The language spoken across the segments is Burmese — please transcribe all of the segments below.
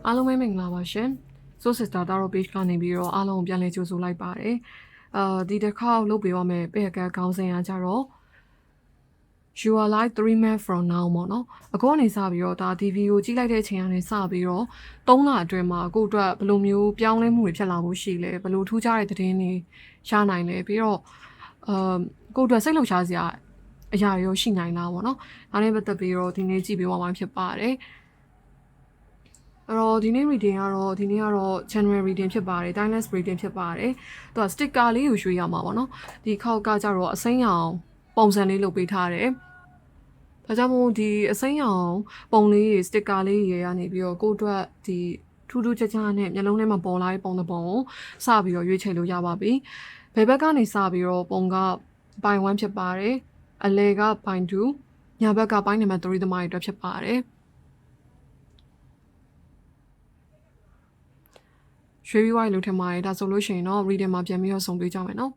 အားလုံးပဲမင်္ဂလာပါရှင်။ So Sister တာတော့ page ကနေပြီးတော့အားလုံးပြန်လည်ကြိုဆိုလိုက်ပါတယ်။ဒီတစ်ခါလုပ်ပေးရမယ်ပဲကခေါင်းစဉ်ကကြတော့ You are like 3 months from now ပေါ့နော်။အခုကနေစပြီးတော့ဒါဒီဗီဒီယိုကြည့်လိုက်တဲ့အချိန်ကနေစပြီးတော့3လအတွင်းမှာကိုယ့်အတွက်ဘယ်လိုမျိုးပြောင်းလဲမှုတွေဖြစ်လာဖို့ရှိလဲ။ဘယ်လိုထူးခြားတဲ့သတင်းတွေရနိုင်လဲပြီးတော့ကိုယ့်အတွက်စိတ်လှုပ်ရှားစရာအရာတွေရှိနိုင်လားပေါ့နော်။ဒါနဲ့ပတ်သက်ပြီးတော့ဒီနေ့ကြည့်ပေးသွားမှာဖြစ်ပါတယ်။အဲ့တော့ဒီနေ့ reading ကတော့ဒီနေ့ကတော့ January reading ဖြစ်ပါတယ် timeless reading ဖြစ်ပါတယ်သူက sticker လေးကိုရွှေ့ရမှာပေါ့နော်ဒီခေါက်ကကြတော့အစိမ်းရောင်ပုံစံလေးလုပ်ပေးထားတယ်ဒါကြောင့်မို့ဒီအစိမ်းရောင်ပုံလေးတွေ sticker လေးတွေကနေပြီးတော့ကိုယ့်အတွက်ဒီထူးထူးခြားခြားနဲ့မျက်လုံးထဲမှာပေါ်လာတဲ့ပုံတစ်ပုံကိုစပြီးတော့ရွေးချယ်လို့ရပါပြီဘယ်ဘက်ကနေစပြီးတော့ပုံကပိုင်း1ဖြစ်ပါတယ်အလဲကပိုင်း2ညာဘက်ကပိုင်းနံပါတ်3သမားတွေအတွက်ဖြစ်ပါတယ်ရွှေပြီးဝိုင်းလို့ထင်ပါတယ်ဒါဆိုလို့ရှိရင်တော့ reading မှာပြန်ပြီးတော့ဆုံတွေ့ကြမယ်နော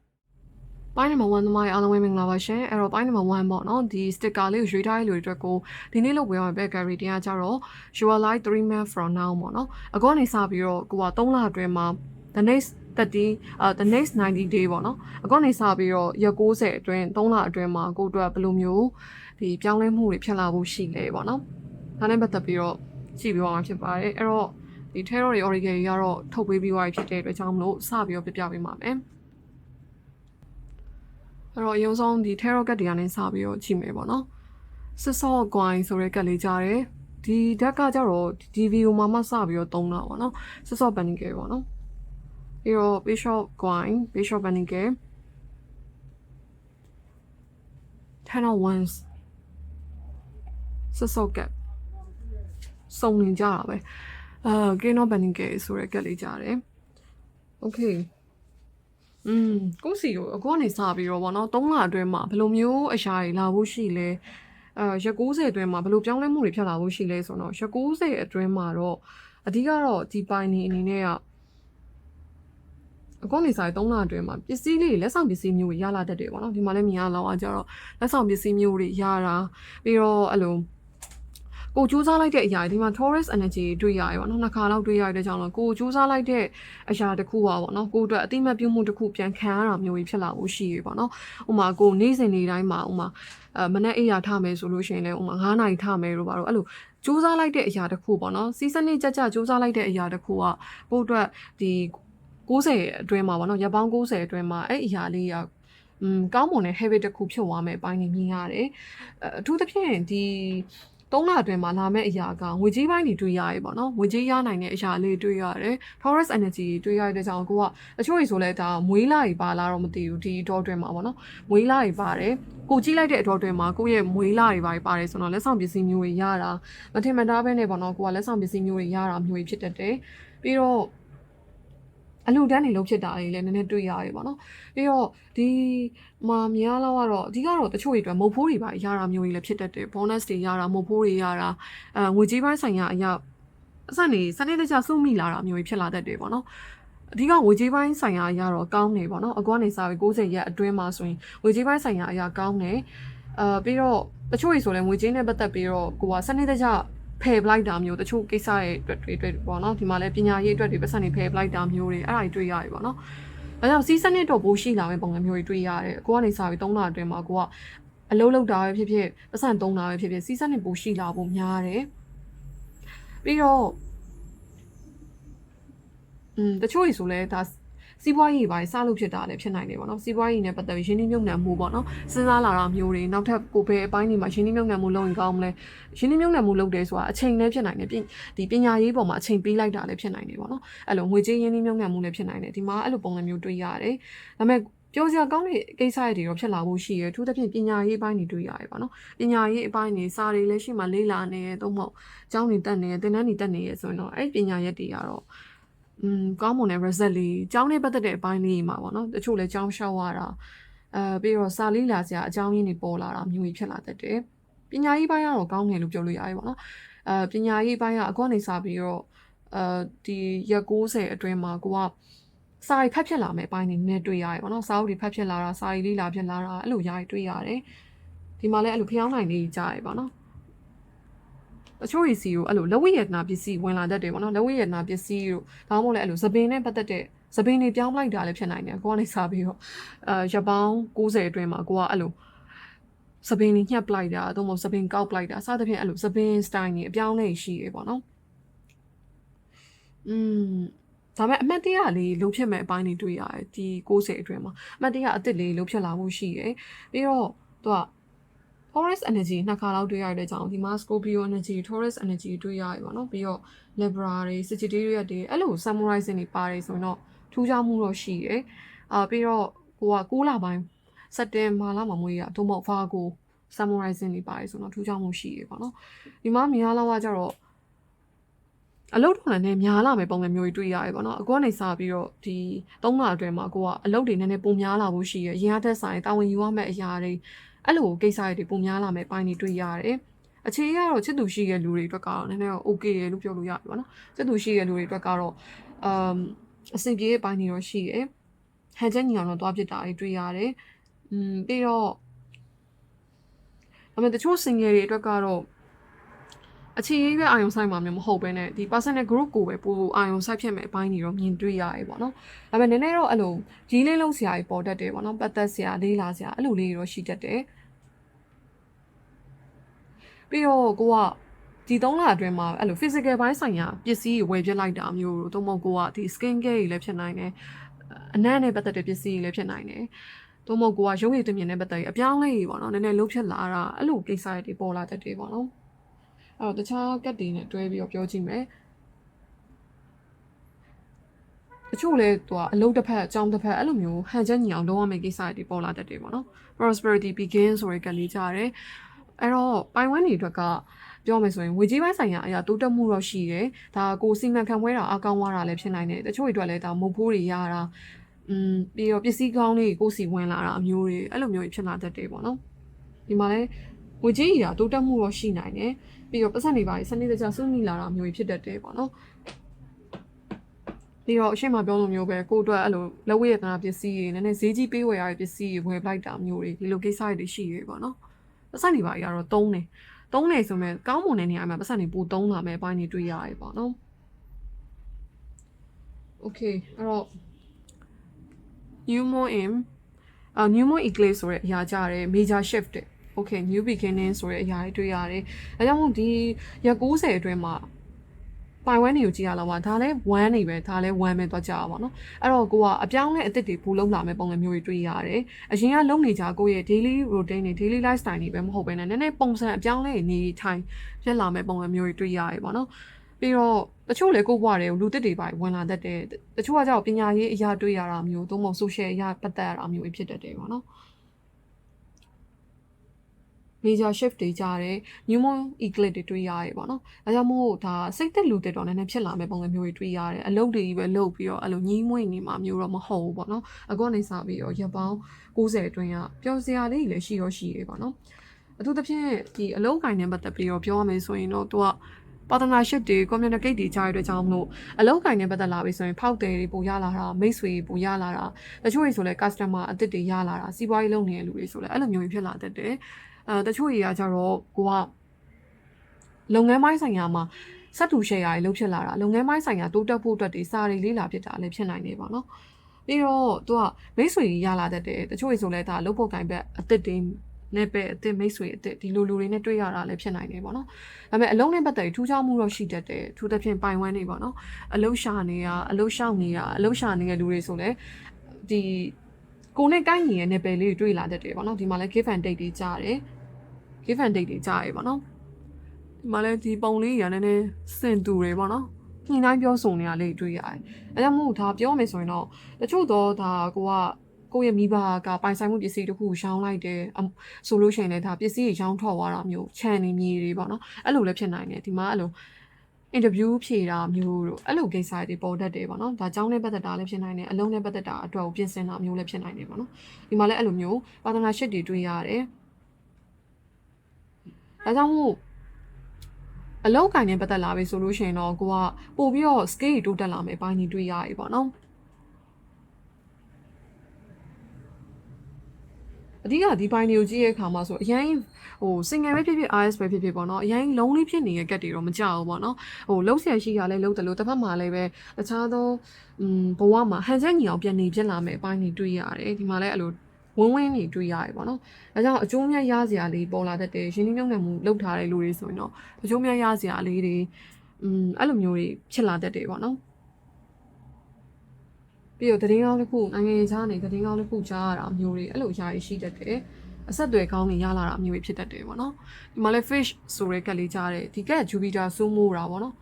်ပိုင်းနံပါတ်1သမားအားလုံးပဲမင်္ဂလာပါရှင်အဲ့တော့ပိုင်းနံပါတ်1ပေါ့နော်ဒီ sticker လေးကိုရွေးထားတဲ့လူတွေအတွက်ကိုဒီနေ့လုပ်ပေးရမယ့် back reading ကကြတော့ You are like 3 months from now ပေါ့နော်အခုကနေစပြီးတော့ကိုက3လအတွင်းမှာ the next the next 90 day ပေါ့နော်အခုကနေစပြီးတော့ရက်60အတွင်း3လအတွင်းမှာကိုအတွက်ဘယ်လိုမျိုးဒီပြောင်းလဲမှုတွေဖြစ်လာဖို့ရှိလဲပေါ့နော်ဒါနဲ့ပတ်သက်ပြီးတော့ကြည့်ပြီးတော့မှာဖြစ်ပါတယ်အဲ့တော့ဒီ terror တွေ original တွေကတော့ထုတ်ပေးပြီးသွားပြီဖြစ်တဲ့အတွက်ကြောင့်မလို့စပြီးတော့ပြပြပေးပါမယ်အဲ့တော့အရင်ဆုံးဒီ terror ကတ်တွေကနေစပြီးတော့ကြည့်မယ်ပေါ့နော်စစ်စော့ coin ဆိုတဲ့ကတ်လေးကြားတယ်ဒီဓာတ်ကကြတော့ဒီ video မှာမှစပြီးတော့သုံးတာပေါ့နော်စစ်စော့ panicle ပေါ့နော်ပြီးတော့ bishop coin bishop panicle 10 of wands စစ်စော့ကတ်စုံနေကြတာပဲKing of Pentacles ဆိုတဲ့ကတ်လေးကြားတယ်။ Okay ကိုစီကိုအခုကနေစပြီးတော့ဗောနော်3လအတွင်းမှာဘယ်လိုမျိုးအရာတွေလာဖို့ရှိလဲရက်90အတွင်းမှာဘယ်လိုပြောင်းလဲမှုတွေဖြစ်လာဖို့ရှိလဲဆိုတော့ရက်90အတွင်းမှာတော့အဓိကတော့ဒီပိုင်းနေအနေနဲ့ကအခုနေစား3လအတွင်းမှာပစ္စည်းလေးလက်ဆောင်ပစ္စည်းမျိုးတွေရလာတတ်တယ်ဗောနော်ဒီမှာလည်းမြင်ရလောက်အောင်ကြတော့လက်ဆောင်ပစ္စည်းမျိုးတွေရတာပြီးတော့အဲ့လိုကိုကြိုးစားလိုက်တဲ့အရာဒီမှာ Taurus energy တွေ့ရရပါတော့နှစ်ခါလောက်တွေ့ရတဲ့ကြောင့်တော့ကိုကြိုးစားလိုက်တဲ့အရာတစ်ခုပါပေါ့နော်ကိုအတွက်အတိမတ်ပြုမှုတစ်ခုပြန်ခံရတာမျိုးကြီးဖြစ်လာဖို့ရှိရပါတော့ဥမာကိုနေ့စဉ်နေ့တိုင်းမှာဥမာမနေ့အိယာထမယ်ဆိုလို့ရှိရင်လည်းဥမာ9နာရီထမယ်လို့ပါတော့အဲ့လိုကြိုးစားလိုက်တဲ့အရာတစ်ခုပေါ့နော်စီးစနစ်ကြကြကြိုးစားလိုက်တဲ့အရာတစ်ခုကကိုအတွက်ဒီ90အတွင်းမှာပေါ့နော်ရက်ပေါင်း90အတွင်းမှာအဲ့အရာလေးကကောင်းမွန်တဲ့ habit တစ်ခုဖြစ်သွားမယ်အပိုင်းနေမြင်ရတယ်အထူးသဖြင့်ဒီ3လအတွင်းမှာလာမဲ့အရာကငွေကြေးပိုင်းတွေတွေ့ရရပေါ့နော်ငွေကြေးရနိုင်တဲ့အရာလေးတွေ့ရတယ် Taurus energy တွေ့ရတဲ့ကြောင့်ကိုကတချို့တွေဆိုလဲဒါမွေးလာတွေပါလာတော့မသိဘူးဒီတော့အတွင်းမှာပေါ့နော်မွေးလာတွေပါတယ်ကိုကြည့်လိုက်တဲ့အတော့အတွင်းမှာကိုရဲ့မွေးလာတွေပါတယ်ဆိုတော့လက်ဆောင်ပစ္စည်းမျိုးတွေရတာမထင်မှတ်သားပဲနဲ့ပေါ့နော်ကိုကလက်ဆောင်ပစ္စည်းမျိုးတွေရတာမျိုးတွေဖြစ်တတ်တယ်ပြီးတော့အလူတန်းနေလို့ဖြစ်တာလေးလည်းနည်းနည်းတွေ့ရတယ်ပေါ့နော်ပြီးတော့ဒီမှာများလောက်ကတော့အဓိကတော့တချို့တွေအတွက်မုတ်ဖိုးတွေပါရတာမျိုးတွေလည်းဖြစ်တတ်တယ် bonus တွေရတာမုတ်ဖိုးတွေရတာငွေကြေးပိုင်းဆိုင်ရာအရာအစနေစနေတကျစုမိလာတာမျိုးတွေဖြစ်လာတတ်တယ်ပေါ့နော်အဓိကငွေကြေးပိုင်းဆိုင်ရာအရာတော့ကောင်းနေပေါ့နော်အကွာနေစားပြီး90ရက်အတွင်းမှာဆိုရင်ငွေကြေးပိုင်းဆိုင်ရာအရာကောင်းနေပြီးတော့တချို့တွေဆိုလည်းငွေကြေးနဲ့ပတ်သက်ပြီးတော့ကိုကစနေတကျဖယ်ပလိုက်တာမျိုးတချို့ကိစ္စရဲ့အတွက်တွေပေါ့နော်ဒီမှာလည်းပညာရေးအတွက်တွေပတ်စံနေဖယ်ပလိုက်တာမျိုးတွေအဲ့ဒါတွေတွေ့ရတယ်ပေါ့နော်ဒါကြောင့်စီးစနစ်တော့ပိုးရှိလာမယ့်ပုံစံမျိုးတွေတွေ့ရတယ်ကိုကနေစားပြီး3လအတွင်းမှာကိုကအလုံးလောက်တာပဲဖြစ်ဖြစ်ပတ်စံ3တာပဲဖြစ်ဖြစ်စီးစနစ်ပိုးရှိလာဖို့များတယ်ပြီးတော့တချို့တွေဆိုလဲဒါစီးပွားရေးပိုင်းစလို့ဖြစ်တာလည်းဖြစ်နိုင်တယ်ပေါ့နော်စီးပွားရေးနဲ့ပတ်သက်ပြီးရင်းနှီးမြှုပ်နှံမှုပေါ့နော်စဉ်းစားလာတာမျိုးတွေနောက်ထပ်ကိုပဲအပိုင်းတွေမှာရင်းနှီးမြှုပ်နှံမှုလုပ်ရင်ကောင်းမလဲရင်းနှီးမြှုပ်နှံမှုလုပ်တယ်ဆိုတာအချိန်လည်းဖြစ်နိုင်တယ်ဒီပညာရေးပေါ်မှာအချိန်ပေးလိုက်တာလည်းဖြစ်နိုင်တယ်ပေါ့နော်အဲ့လိုငွေကြေးရင်းနှီးမြှုပ်နှံမှုလည်းဖြစ်နိုင်တယ်ဒီမှာအဲ့လိုပုံစံမျိုးတွေ့ရတယ်ဒါပေမဲ့ပြောစရာကောင်းတဲ့ကိစ္စတွေတော့ဖြစ်လာဖို့ရှိရအထူးသဖြင့်ပညာရေးပိုင်းတွေတွေ့ရတယ်ပေါ့နော်ပညာရေးအပိုင်းတွေစာတွေလည်းရှိမှလေးလာနေတယ်တော့မဟုတ်ကျောင်းတွေတက်နေတယ်သင်တန်းတွေတက်နေရဆိုရင်တော့အဲ့ပညာရက်တွေကတော့ကောင်းမွန်တဲ့ result လေးကျောင်းနဲ့ပတ်သက်တဲ့အပိုင်းလေးမှာပေါ့နော်တချို့လည်းကျောင်းရှောက်ရတာပြီးတော့စာလေးလာစရာအကြောင်းရင်းတွေပေါ်လာတာမျိုးကြီးဖြစ်လာတတ်တယ်ပညာရေးပိုင်းကတော့ကောင်းတယ်လို့ပြောလို့ရတယ်ပေါ့နော်ပညာရေးပိုင်းကအခုကနေစပြီးတော့ဒီရက်90အတွင်းမှာကိုကစာရီဖတ်ဖြစ်လာမယ့်အပိုင်းတွေနဲ့တွေ့ရတယ်ပေါ့နော်စာအုပ်တွေဖတ်ဖြစ်လာတာစာရီလေးလာဖြစ်လာတာအဲ့လိုຢာတွေတွေ့ရတယ်ဒီမှာလည်းအဲ့လိုဖျောင်းနိုင်လေးကြားရပေါ့နော် တချို့ရီစီကိုအဲ့လိုလက်ဝိရတနာပစ္စည်းဝင်လာတတ်တယ်ပေါ့နော်လက်ဝိရတနာပစ္စည်းတို့ဒါမှမဟုတ်လည်းအဲ့လိုသပင်နဲ့ပတ်သက်တဲ့သပင်တွေပြောင်းလိုက်တာလည်းဖြစ်နိုင်တယ်ကိုကနေစားပြီးတော့ရက်ပေါင်း60အတွင်းမှာကိုကအဲ့လိုသပင်တွေညှက်ပလိုက်တာသို့မဟုတ်သပင်ကောက်ပလိုက်တာစသဖြင့်အဲ့လိုသပင် style တွေအပြောင်းလဲရှိရပေါ့နော်ဒါပေမဲ့အမှတ်တရလေးလုံးဖြစ်မဲ့အပိုင်းတွေတွေ့ရတယ်ဒီ60အတွင်းမှာအမှတ်တရအစ်စ်လေးလုံးဖြစ်လာမှုရှိတယ်ပြီးတော့သူကTaurus energy နှစ်ခါလောက်တွေ့ရတဲ့ကြောင့်ဒီမှာ Scorpio energy Taurus energy တွေ့ရပြီပေါ့နော်ပြီးတော့ Libra တွေ Sagittarius တွေအဲ့လို summarizing တွေပါတယ်ဆိုရင်တော့ထူးခြားမှုတော့ရှိတယ်ပြီးတော့ကိုက6လပိုင်းစက်တင်ဘာလမှာမွေးရသို့မဟုတ် Virgo summarizing တွေပါတယ်ဆိုတော့ထူးခြားမှုရှိရပေါ့နော်ဒီမှာမြင်ရလောက်ကကြတော့အလုပ်ထုံလည်းများလာမယ်ပုံစံမျိုးတွေတွေ့ရတယ်ပေါ့နော်အခုကနေစပြီးတော့ဒီ3လအတွင်းမှာကိုကအလုပ်တွေနည်းနည်းပုံများလာဖို့ရှိရရင်ရတဲ့ဆိုင်တာဝန်ယူရမယ့်အရာတွေအဲ့လိုကိစ္စတွေပုံများလာမယ်ပိုင်းတွေတွေ့ရတယ်အခြေကတော့ချစ်သူရှိတဲ့လူတွေအတွက်ကတော့နည်းနည်းတော့ okay ရလို့ပြောလို့ရတယ်ပေါ့နော်ချစ်သူရှိတဲ့လူတွေအတွက်ကတော့အဆင်ပြေတဲ့ပိုင်းတွေတော့ရှိရဟန်ချက်ညီအောင်တော့တွားဖြစ်တာတွေတွေ့ရတယ်ပြီးတော့အမေတချို့ single တွေအတွက်ကတော့အခြေရေးပဲအာယုံဆိုင်မှာမျိုးမဟုတ်ဘဲနဲ့ဒီ personal group ကိုပဲပို့အာယုံဆိုင်ဖြစ်မဲ့အပိုင်းတွေတော့မြင်တွေ့ရတယ်ပေါ့နော်ဒါပေမဲ့နည်းနည်းတော့အဲ့လိုကြီးလေးလုံးဆရာကြီးပေါ်တတ်တယ်ပေါ့နော်ပတ်သက်ဆရာလေးလာဆရာအဲ့လိုလေးတွေတော့ရှိတတ်တယ်ပြီးတော့ကိုကဒီ3လအတွင်းမှာအဲ့လို physical ဘိုင်းဆိုင်ရာပစ္စည်းတွေဝယ်ပြလိုက်တာမျိုးတို့သို့မဟုတ်ကိုကဒီ skin care တွေလည်းဖြစ်နိုင်တယ်အနံ့နဲ့ပတ်သက်တဲ့ပစ္စည်းတွေလည်းဖြစ်နိုင်တယ်သို့မဟုတ်ကိုကရုပ်ရည်တမြင်နဲ့ပတ်သက်ပြီးအပြောင်းလဲကြီးပေါ့နော်နည်းနည်းလုံးဖြစ်လာတာအဲ့လိုကိစ္စတွေပေါ်လာတတ်တယ်ပေါ့နော်အဲ့တော့တခြားကတ်တွေနဲ့တွဲပြီးတော့ပြောကြည့်မယ်တချို့လဲသူကအလုပ်တစ်ဖက်အကြောင်းတစ်ဖက်အဲ့လိုမျိုးဟန်ချက်ညီအောင်လုပ်ရမယ့်ကိစ္စတွေပေါ်လာတတ်တယ်ပေါ့နော် prosperity begin ဆိုတဲ့ကတ်လေးကြားတယ်အဲ့တော့ပိုင်ဝန်းတွေအတွက်ကပြောမယ်ဆိုရင်ဝေကြီးပိုင်းဆိုင်ရာအရာတိုးတက်မှုတော့ရှိတယ်ဒါကိုစီမံခန့်ခွဲတာအကောင်းွားတာလည်းဖြစ်နိုင်တယ်တချို့တွေအတွက်လည်းဒါမုတ်ဖိုးတွေရတာပြီးတော့ပစ္စည်းကောင်းတွေကိုစီဝင်လာတာအမျိုးတွေအဲ့လိုမျိုးဖြစ်လာတတ်တယ်ပေါ့နော်ဒီမှာလဲဝေကြီးအရာတိုးတက်မှုတော့ရှိနိုင်တယ်ပြီးတော့ပတ်စံတွေပါစနစ်တကျစုမိလာတာမျိုးဖြစ်တတ်တယ်ပေါ့နော်ပြီးတော့အရှိမပြောလိုမျိုးပဲကိုယ့်အတွက်အဲ့လိုလက်ဝဲရတနာပစ္စည်းတွေနည်းနည်းဈေးကြီးပေးဝယ်ရတဲ့ပစ္စည်းတွေဝယ်ပလိုက်တာမျိုးတွေဒီလိုကိစ္စတွေရှိရပေါ့နော်ပတ်စံတွေပါကတော့သုံးတယ်ဆိုမဲ့ကောင်းမွန်တဲ့နေရာမှာပတ်စံတွေပိုသုံးလာမယ်အပိုင်းတွေတွေ့ရတယ်ပေါ့နော်โอเคအဲ့တော့ new moon eclipse ဆိုတဲ့အရာကြတယ် major shift တဲ့ okay new beginning ဆိုတဲ့အရာတွေတွေ့ရတယ်အဲကြောင့်မို့ဒီရက်90အတွင်းမှာပိုင်ဝန်းတွေကိုကြည့်ရလောက်ပါဒါလည်း1နေပဲဒါလည်း1ပဲသွားကြအောင်ပါနော်အဲ့တော့ကိုကအပြောင်းလဲအသစ်တွေပို့လုံးလာမဲ့ပုံစံမျိုးတွေတွေ့ရတယ်အရင်ကလုံနေကြကိုရဲ့ daily routine တွေ daily lifestyle တွေပဲမဟုတ်ဘဲနဲ့နည်းနည်းပုံစံအပြောင်းလဲနေထိုင်ဖြစ်လာမဲ့ပုံစံမျိုးတွေတွေ့ရတယ်ပေါ့နော်ပြီးတော့တချို့လေကိုဘွားတွေကိုလူသစ်တွေပါဝင်လာတတ်တယ်တချို့ကကြောက်ပညာရေးအရာတွေ့ရတာမျိုးသို့မဟုတ် social အရာပတ်သက်ရတာမျိုးဖြစ်တတ်တယ်ပေါ့နော် major shift တွေကြတယ် new moon eclipse တွေတွေ့ရတယ်ပေါ့နော်။ဒါကြောင့်မို့ဒါစိတ်သက်လူသက်တော့နည်းနည်းဖြစ်လာမဲ့ပုံစံမျိုးတွေတွေ့ရတယ်။အလုပ်တွေကြီးပဲလုပ်ပြီးတော့အဲ့လိုညီးမွေ့နေမှာမျိုးတော့မဟုတ်ဘူးပေါ့နော်။အခုကနေစပြီးတော့ရက်ပေါင်း90အတွင်းကပျော်စရာလေးတွေလည်းရှိရပေါ့နော်။အထူးသဖြင့်ဒီအလုပ်ကိုင်းနဲ့ပတ်သက်ပြီးတော့ပြောရမယ်ဆိုရင်တော့သူကpartnership တွေ communicate တွေကြားရတဲ့ကြောင့်မလို့အလောက်ကိုင်းနဲ့ပတ်သက်လာပြီဆိုရင်ဖောက်တယ်တွေပို့ရလာတာမိတ်ဆွေပို့ရလာတာတချို့တွေဆိုလဲ customer အသစ်တွေရလာတာစီးပွားရေးလုပ်နေတဲ့လူတွေဆိုလဲအဲ့လိုမျိုးဖြစ်လာတတ်တယ်တချို့တွေကကြတော့ကိုကလုပ်ငန်းပိုင်းဆိုင်ရာမှာစက်တူရှယ်ယာတွေလုပ်ဖြစ်လာတာလုပ်ငန်းပိုင်းဆိုင်ရာတိုးတက်ဖို့အတွက်တွေစာတွေလေးလာဖြစ်တာလည်းဖြစ်နိုင်နေပါတော့ပြီးတော့သူကမိတ်ဆွေရလာတတ်တယ်တချို့တွေဆိုလဲဒါလုပ်ဖို့ကိုင်းဘက်အသစ်တွေနဲ့ပဲအစ်မိတ်ဆွေအစ်ဒီလိုလူတွေနဲ့တွေ့ရတာလည်းဖြစ်နိုင်တယ်ပေါ့နော်ဒါပေမဲ့အလုံးနဲ့ပတ်သက်ပြီးထူးခြားမှုတော့ရှိတတ်တယ်ထူးသဖြင့်ပိုင်ဝန်းနေပေါ့နော်အလုံးရှာနေတာအလုံးရှောက်နေတာအလုံးရှာနေတဲ့လူတွေဆိုလည်းဒီကိုနဲ့ကိုင်းညီရဲ့နယ်ပယ်လေးတွေတွေ့လာတတ်တယ်ပေါ့နော်ဒီမှာလည်း give and take တွေကြားတယ် give and take တွေကြားရပေါ့နော်ဒီမှာလည်းဒီပုံလေးကြီးကနည်းနည်းစင်တူတွေပေါ့နော်ညှိနှိုင်းပြောဆိုနေတာလေးတွေ့ရတယ်အဲကြောင့်မို့ဒါပြောမယ်ဆိုရင်တော့တချို့တော့ဒါကိုယ့်ရဲ့မိဘကပိုင်ဆိုင်မှုပစ္စည်းတစ်ခုရောင်းလိုက်တယ်ဆိုလို့ရှိရင်လည်းဒါပစ္စည်းရောင်းထွက်သွားတာမျိုးခြံနေမြေတွေပေါ့နော်အဲ့လိုလည်းဖြစ်နိုင်တယ်ဒီမှာအဲ့လို interview ဖြေတာမျိုးတို့အဲ့လိုကိစ္စတွေပေါ်တတ်တယ်ပေါ့နော်ဒါကြောင်းနဲ့ပတ်သက်တာလည်းဖြစ်နိုင်တယ်အလုံးနဲ့ပတ်သက်တာအတွက်ကိုပြင်ဆင်တာမျိုးလည်းဖြစ်နိုင်တယ်ပေါ့နော်ဒီမှာလည်းအဲ့လိုမျိုး partnership တွေတွေ့ရတယ်ဒါကြောင့်မို့အလောက်ကိုင်းနဲ့ပတ်သက်လာပြီဆိုလို့ရှိရင်တော့ကိုကပို့ပြီးတော့ scale တိုးတက်လာမယ်ပိုင်းကြီးတွေ့ရတယ်ပေါ့နော်အ ဓိကဒီပိုင်းတွေကိုကြည့်ရတဲ့အခါမှာဆိုအရင်ဟို single ပဲဖြစ်ဖြစ် RS ပဲဖြစ်ဖြစ်ပေါ့နော်အရင်လုံးလေးဖြစ်နေတဲ့ကက်တွေတော့မကြောက်ဘူးပေါ့နော်ဟိုလုံးဆရာရှိရလဲလုံးတယ်လို့တစ်ဖက်မှာလည်းပဲတခြားသောဘဝမှာဟန်ချက်ညီအောင်ပြန်နေဖြစ်လာမယ်အပိုင်းတွေတွေ့ရတယ်ဒီမှာလည်းအဲ့လိုဝင်းဝင်းနေတွေ့ရတယ်ပေါ့နော်ဒါကြောင့်အကျိုးမြတ်ရစရာလေးပေါ်လာတတ်တယ်ရှင်နှီးမြှုပ်နှံမှုလုပ်ထားတဲ့လူတွေဆိုရင်တော့အကျိုးမြတ်ရစရာလေးတွေအဲ့လိုမျိုးတွေဖြစ်လာတတ်တယ်ပေါ့နော်ပြီးတော့သတင်းကောင်းတစ်ခုနိုင်ငံရေးခြားနေသတင်းကောင်းတစ်ခုကြားရတာမျိုးတွေအဲ့လိုအရာရှိတတ်တယ်အဆက်အသွယ်ကောင်းနေရလာတာမျိုးတွေဖြစ်တတ်တယ်ပေါ့နော်ဒီမှာလဲ fish ဆိုတဲ့ကက်လေးကြားတယ်ဒီကက် Jupiter စိုးမိုးတာပေါ့နော်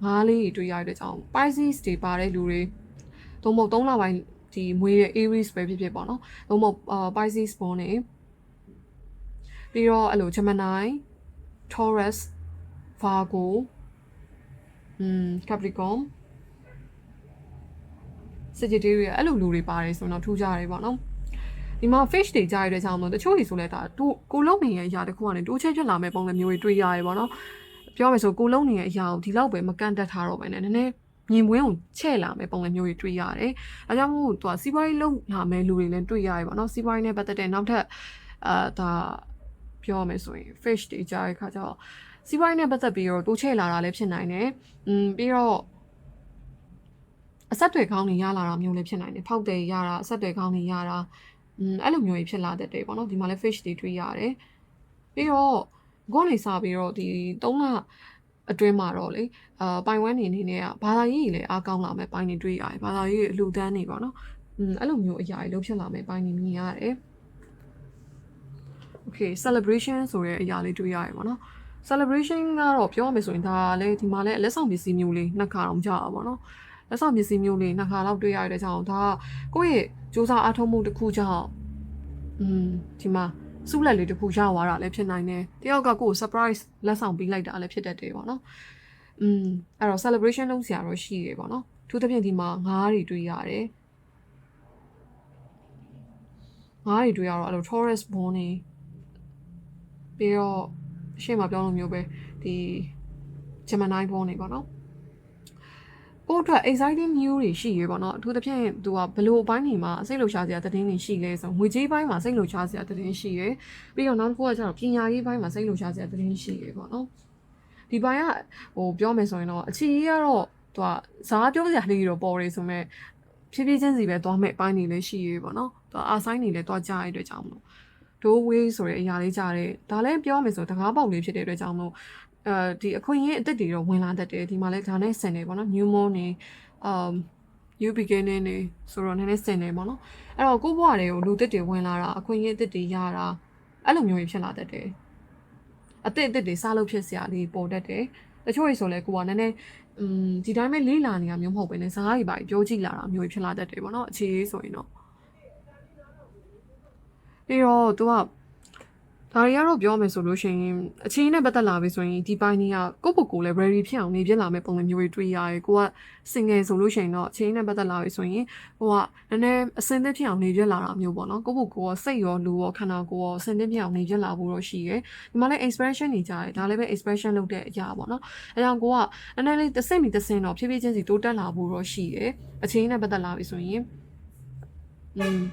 ငါးလေးတွေတွေ့ရတဲ့ကြောင့် Pisces တွေပါတဲ့လူတွေသုံးဖို့3လပိုင်းဒီမွေးတဲ့ Aries ပဲဖြစ်ဖြစ်ပေါ့နော်သုံးဖို့Pisces ပေါ်နေပြီးတော့အဲ့လို Gemini Taurus Virgo Capricorn Sagittarius အဲ့လိုလူတွေပါတယ်ဆိုတော့ထူးကြတယ်ပေါ့နော်ဒီမှာ fish တွေကြားရတဲ့ကြောင့်မို့တချို့တွေဆိုလဲဒါကိုလုံးနေရဲ့အရာတစ်ခုကနေတိုးချက်ဖြစ်လာမဲ့ပုံစံမျိုးတွေတွေ့ရတယ်ပေါ့နော်ပြောမယ်ဆိုကိုလုံးနေရဲ့အရာကိုဒီလောက်ပဲမကန့်တက်ထားတော့ပဲနဲ့နည်းနည်းမြင်ကွင်းကိုချဲ့လာမဲ့ပုံစံမျိုးတွေတွေ့ရတယ်အဲကြောင့်မို့သူကစီးပွားရေးလုပ်လာမဲ့လူတွေလည်းတွေ့ရတယ်ပေါ့နော်စီးပွားရေးနဲ့ပတ်သက်တဲ့နောက်ထပ်ဒါပြောမယ်ဆိုရင် fish တွေကြားရခါကျတော့စီးပွားရေးနဲ့ပတ်သက်ပြီးတော့တိုးချဲ့လာတာလည်းဖြစ်နိုင်တယ်ပြီးတော့အဆက်တွေကောင်းနေရလာတာမျိုးလည်းဖြစ်နိုင်တယ်ဖောက်တယ်ရတာအဆက်တွေကောင်းနေရတာအဲ့လိုမျိုးကြီးဖြစ်လာတတ်တယ်ပေါ့နော်ဒီမှာလည်း fish တွေတွေ့ရတယ်ပြီးတော့ကိုယ်နေစားပြီးတော့ဒီ3လအတွင်းမှာတော့လေပိုင်ဝမ်းနေနေနဲ့ကဘာသာရေးကြီးလည်းအားကောင်းလာမယ်ပိုင်းနေတွေ့ရတယ်ဘာသာရေးအလှူဒန်းနေပေါ့နော်အဲ့လိုမျိုးအရာကြီးလုံးဖြစ်လာမယ်ပိုင်းနေမြင်ရတယ် okay celebration ဆိုတဲ့အရာလေးတွေ့ရတယ်ပေါ့နော် celebration ကတော့ပြောရမယ်ဆိုရင်ဒါလည်းဒီမှာလည်းလက်ဆောင်ပစ္စည်းမျိုးလေးနှစ်ခါတော့ကြာတာပေါ့နော်လက်ဆောင်ပစ္စည်းမျိုးလေးနှစ်ခါလောက်တွေ့ရတဲ့ကြောင့်ဒါကိုယ့်ရဲ့စူးစမ်းအားထုတ်မှုတစ်ခုကြောင့်ဒီမှာစုလက်လေးတစ်ခုရသွားတာလည်းဖြစ်နိုင်တယ်တယောက်ကကိုယ့်ကို surprise လက်ဆောင်ပေးလိုက်တာလည်းဖြစ်တတ်တယ်ပေါ့နော်အဲ့တော့ celebration လုပ်စရာတော့ရှိတယ်ပေါ့နော်သူသဖြင့်ဒီမှာငါးတွေတွေ့ရတယ်ငါးတွေတွေ့ရတော့အဲ့လို Taurus born နေပြီးတော့ရှေ့မှာပြောလို့မျိုးပဲဒီ Gemini born နေပေါ့နော်ကိုယ့်အတွက် exciting news တွေရှိရပေါ့နော်အထူးသဖြင့်သူကဘယ်လိုအပိုင်းတွေမှာစိတ်လှုပ်ရှားစရာသတင်းတွေရှိလဲဆိုငွေကြေးပိုင်းမှာစိတ်လှုပ်ရှားစရာသတင်းရှိရပြီးတော့နောက်တစ်ခုကကျတော့ပညာရေးပိုင်းမှာစိတ်လှုပ်ရှားစရာသတင်းရှိရပေါ့နော်ဒီပိုင်းကဟိုပြောမယ်ဆိုရင်တော့အခြေကြီးကတော့သူကဇာတ်ပြောစရာလေးတော့ပေါ်တယ်ဆိုမဲ့ဖြည်းဖြည်းချင်းစီပဲသွားမဲ့အပိုင်းတွေလည်းရှိရပေါ့နော်သူအာဆိုင်တွေလည်းသွားကြရတဲ့အတွက်ကြောင့်မလို့ဒိုးဝေးဆိုတဲ့အရာလေးကြားတယ်ဒါလည်းပြောမယ်ဆိုတကားပေါက်လေးဖြစ်တဲ့အတွက်ကြောင့်မလို့ဒီအခွင့်အရေးအသက်တွေတော့ဝင်လာတတ်တယ်ဒီမှာလည်းဒါနဲ့ဆင်နေပေါ့နော် new moon နေnew beginning နေဆိုတော့နည်းနည်းဆင်နေပေါ့နော်အဲ့တော့ကိုယ့်ဘဝတွေကိုလူသက်တွေဝင်လာတာအခွင့်အရေးအသက်တွေရတာအဲ့လိုမျိုးဖြစ်လာတတ်တယ်အသက်တွေစားလို့ဖြစ်စရာလေးပေါ်တတ်တယ်တချို့တွေဆိုလဲကိုကနည်းနည်းဒီတိုင်းပဲလေးလာနေတာမျိုးမဟုတ်ဘဲနဲ့ဇာတ်ကြီးပါပြောကြည့်လာတာမျိုးဖြစ်လာတတ်တယ်ပေါ့နော်အခြေရေးဆိုရင်တော့ပြီးတော့သူကဒါတွေကတော့ပြောမယ်ဆိုလို့ရှိရင်အချင်းနဲ့ပတ်သက်လာပြီဆိုရင်ဒီပိုင်းကြီးကကိုယ့်ပုဂ္ဂိုလ်လည်း ready ဖြစ်အောင်နေပြလာမဲ့ပုံစံမျိုးတွေတွေ့ရတယ်ကိုက single ဆိုလို့ရှိရင်တော့အချင်းနဲ့ပတ်သက်လာပြီဆိုရင်ဟိုကနည်းနည်းအစင်သစ်ဖြစ်အောင်နေပြလာတာမျိုးပေါ့နော်ကိုယ့်ပုဂ္ဂိုလ်ကစိတ်ရောလူရောခန္ဓာကိုယ်ရောအစင်သစ်ဖြစ်အောင်နေပြလာဖို့တော့ရှိတယ်ဒီမှာလည်း expression နေကြတယ်ဒါလည်းပဲ expression လုပ်တဲ့အရာပေါ့နော်အဲကြောင့်ကိုကနည်းနည်းလေးတစ်စိတ်မီတစ်စင်တော့ဖြည်းဖြည်းချင်းစီတိုးတက်လာဖို့တော့ရှိတယ်အချင်းနဲ့ပတ်သက်လာပြီဆိုရင်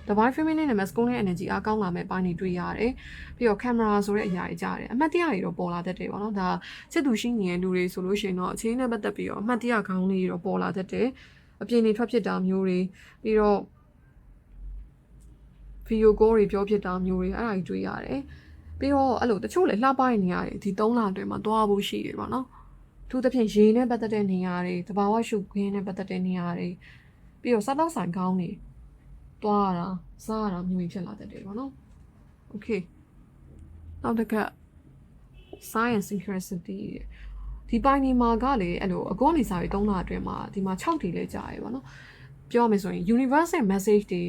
divine feminine နဲ့ masculine energy အားကောင်းလာမဲ့ပိုင်းတွေတွေ့ရတယ်ပြီးတော့ camera ဆိုတဲ့အရာကြီးကြားတယ်အမှတ်တရတွေတော့ပေါ်လာတတ်တယ်ပေါ့နော်ဒါစစ်သူရှိနေတဲ့လူတွေဆိုလို့ရှိရင်တော့အချင်းနဲ့ပတ်သက်ပြီးတော့အမှတ်တရခေါင်းလေးတွေတော့ပေါ်လာတတ်တယ်အပြင်တွေထွက်ဖြစ်တာမျိုးတွေပြီးတော့ video call တွေပြောဖြစ်တာမျိုးတွေအဲ့ဒါကြီးတွေ့ရတယ်ပြီးတော့အဲ့လိုတချို့လည်းလှပနေရတယ်ဒီ3လအတွင်းမှာသွားဖို့ရှိတယ်ပေါ့နော်အထူးသဖြင့်ရေနဲ့ပတ်သက်တဲ့နေရာတွေတဘာဝရှုခင်းနဲ့ပတ်သက်တဲ့နေရာတွေပြီးတော့စားတော့ဆိုင်ကောင်းတွေသွားရတာစားရတာမျိုးကြီးဖြစ်လာတတ်တယ်ပေါ့နော် okay နောက်တစ်ခါ science synchronicity ဒီပိုင်းဒီမှာကလေအဲ့လိုအကောနေစာပြီး3လအတွင်းမှာဒီမှာ6တီလေးကြာရယ်ပေါ့နော်ပြောမယ်ဆိုရင် universal message တွေ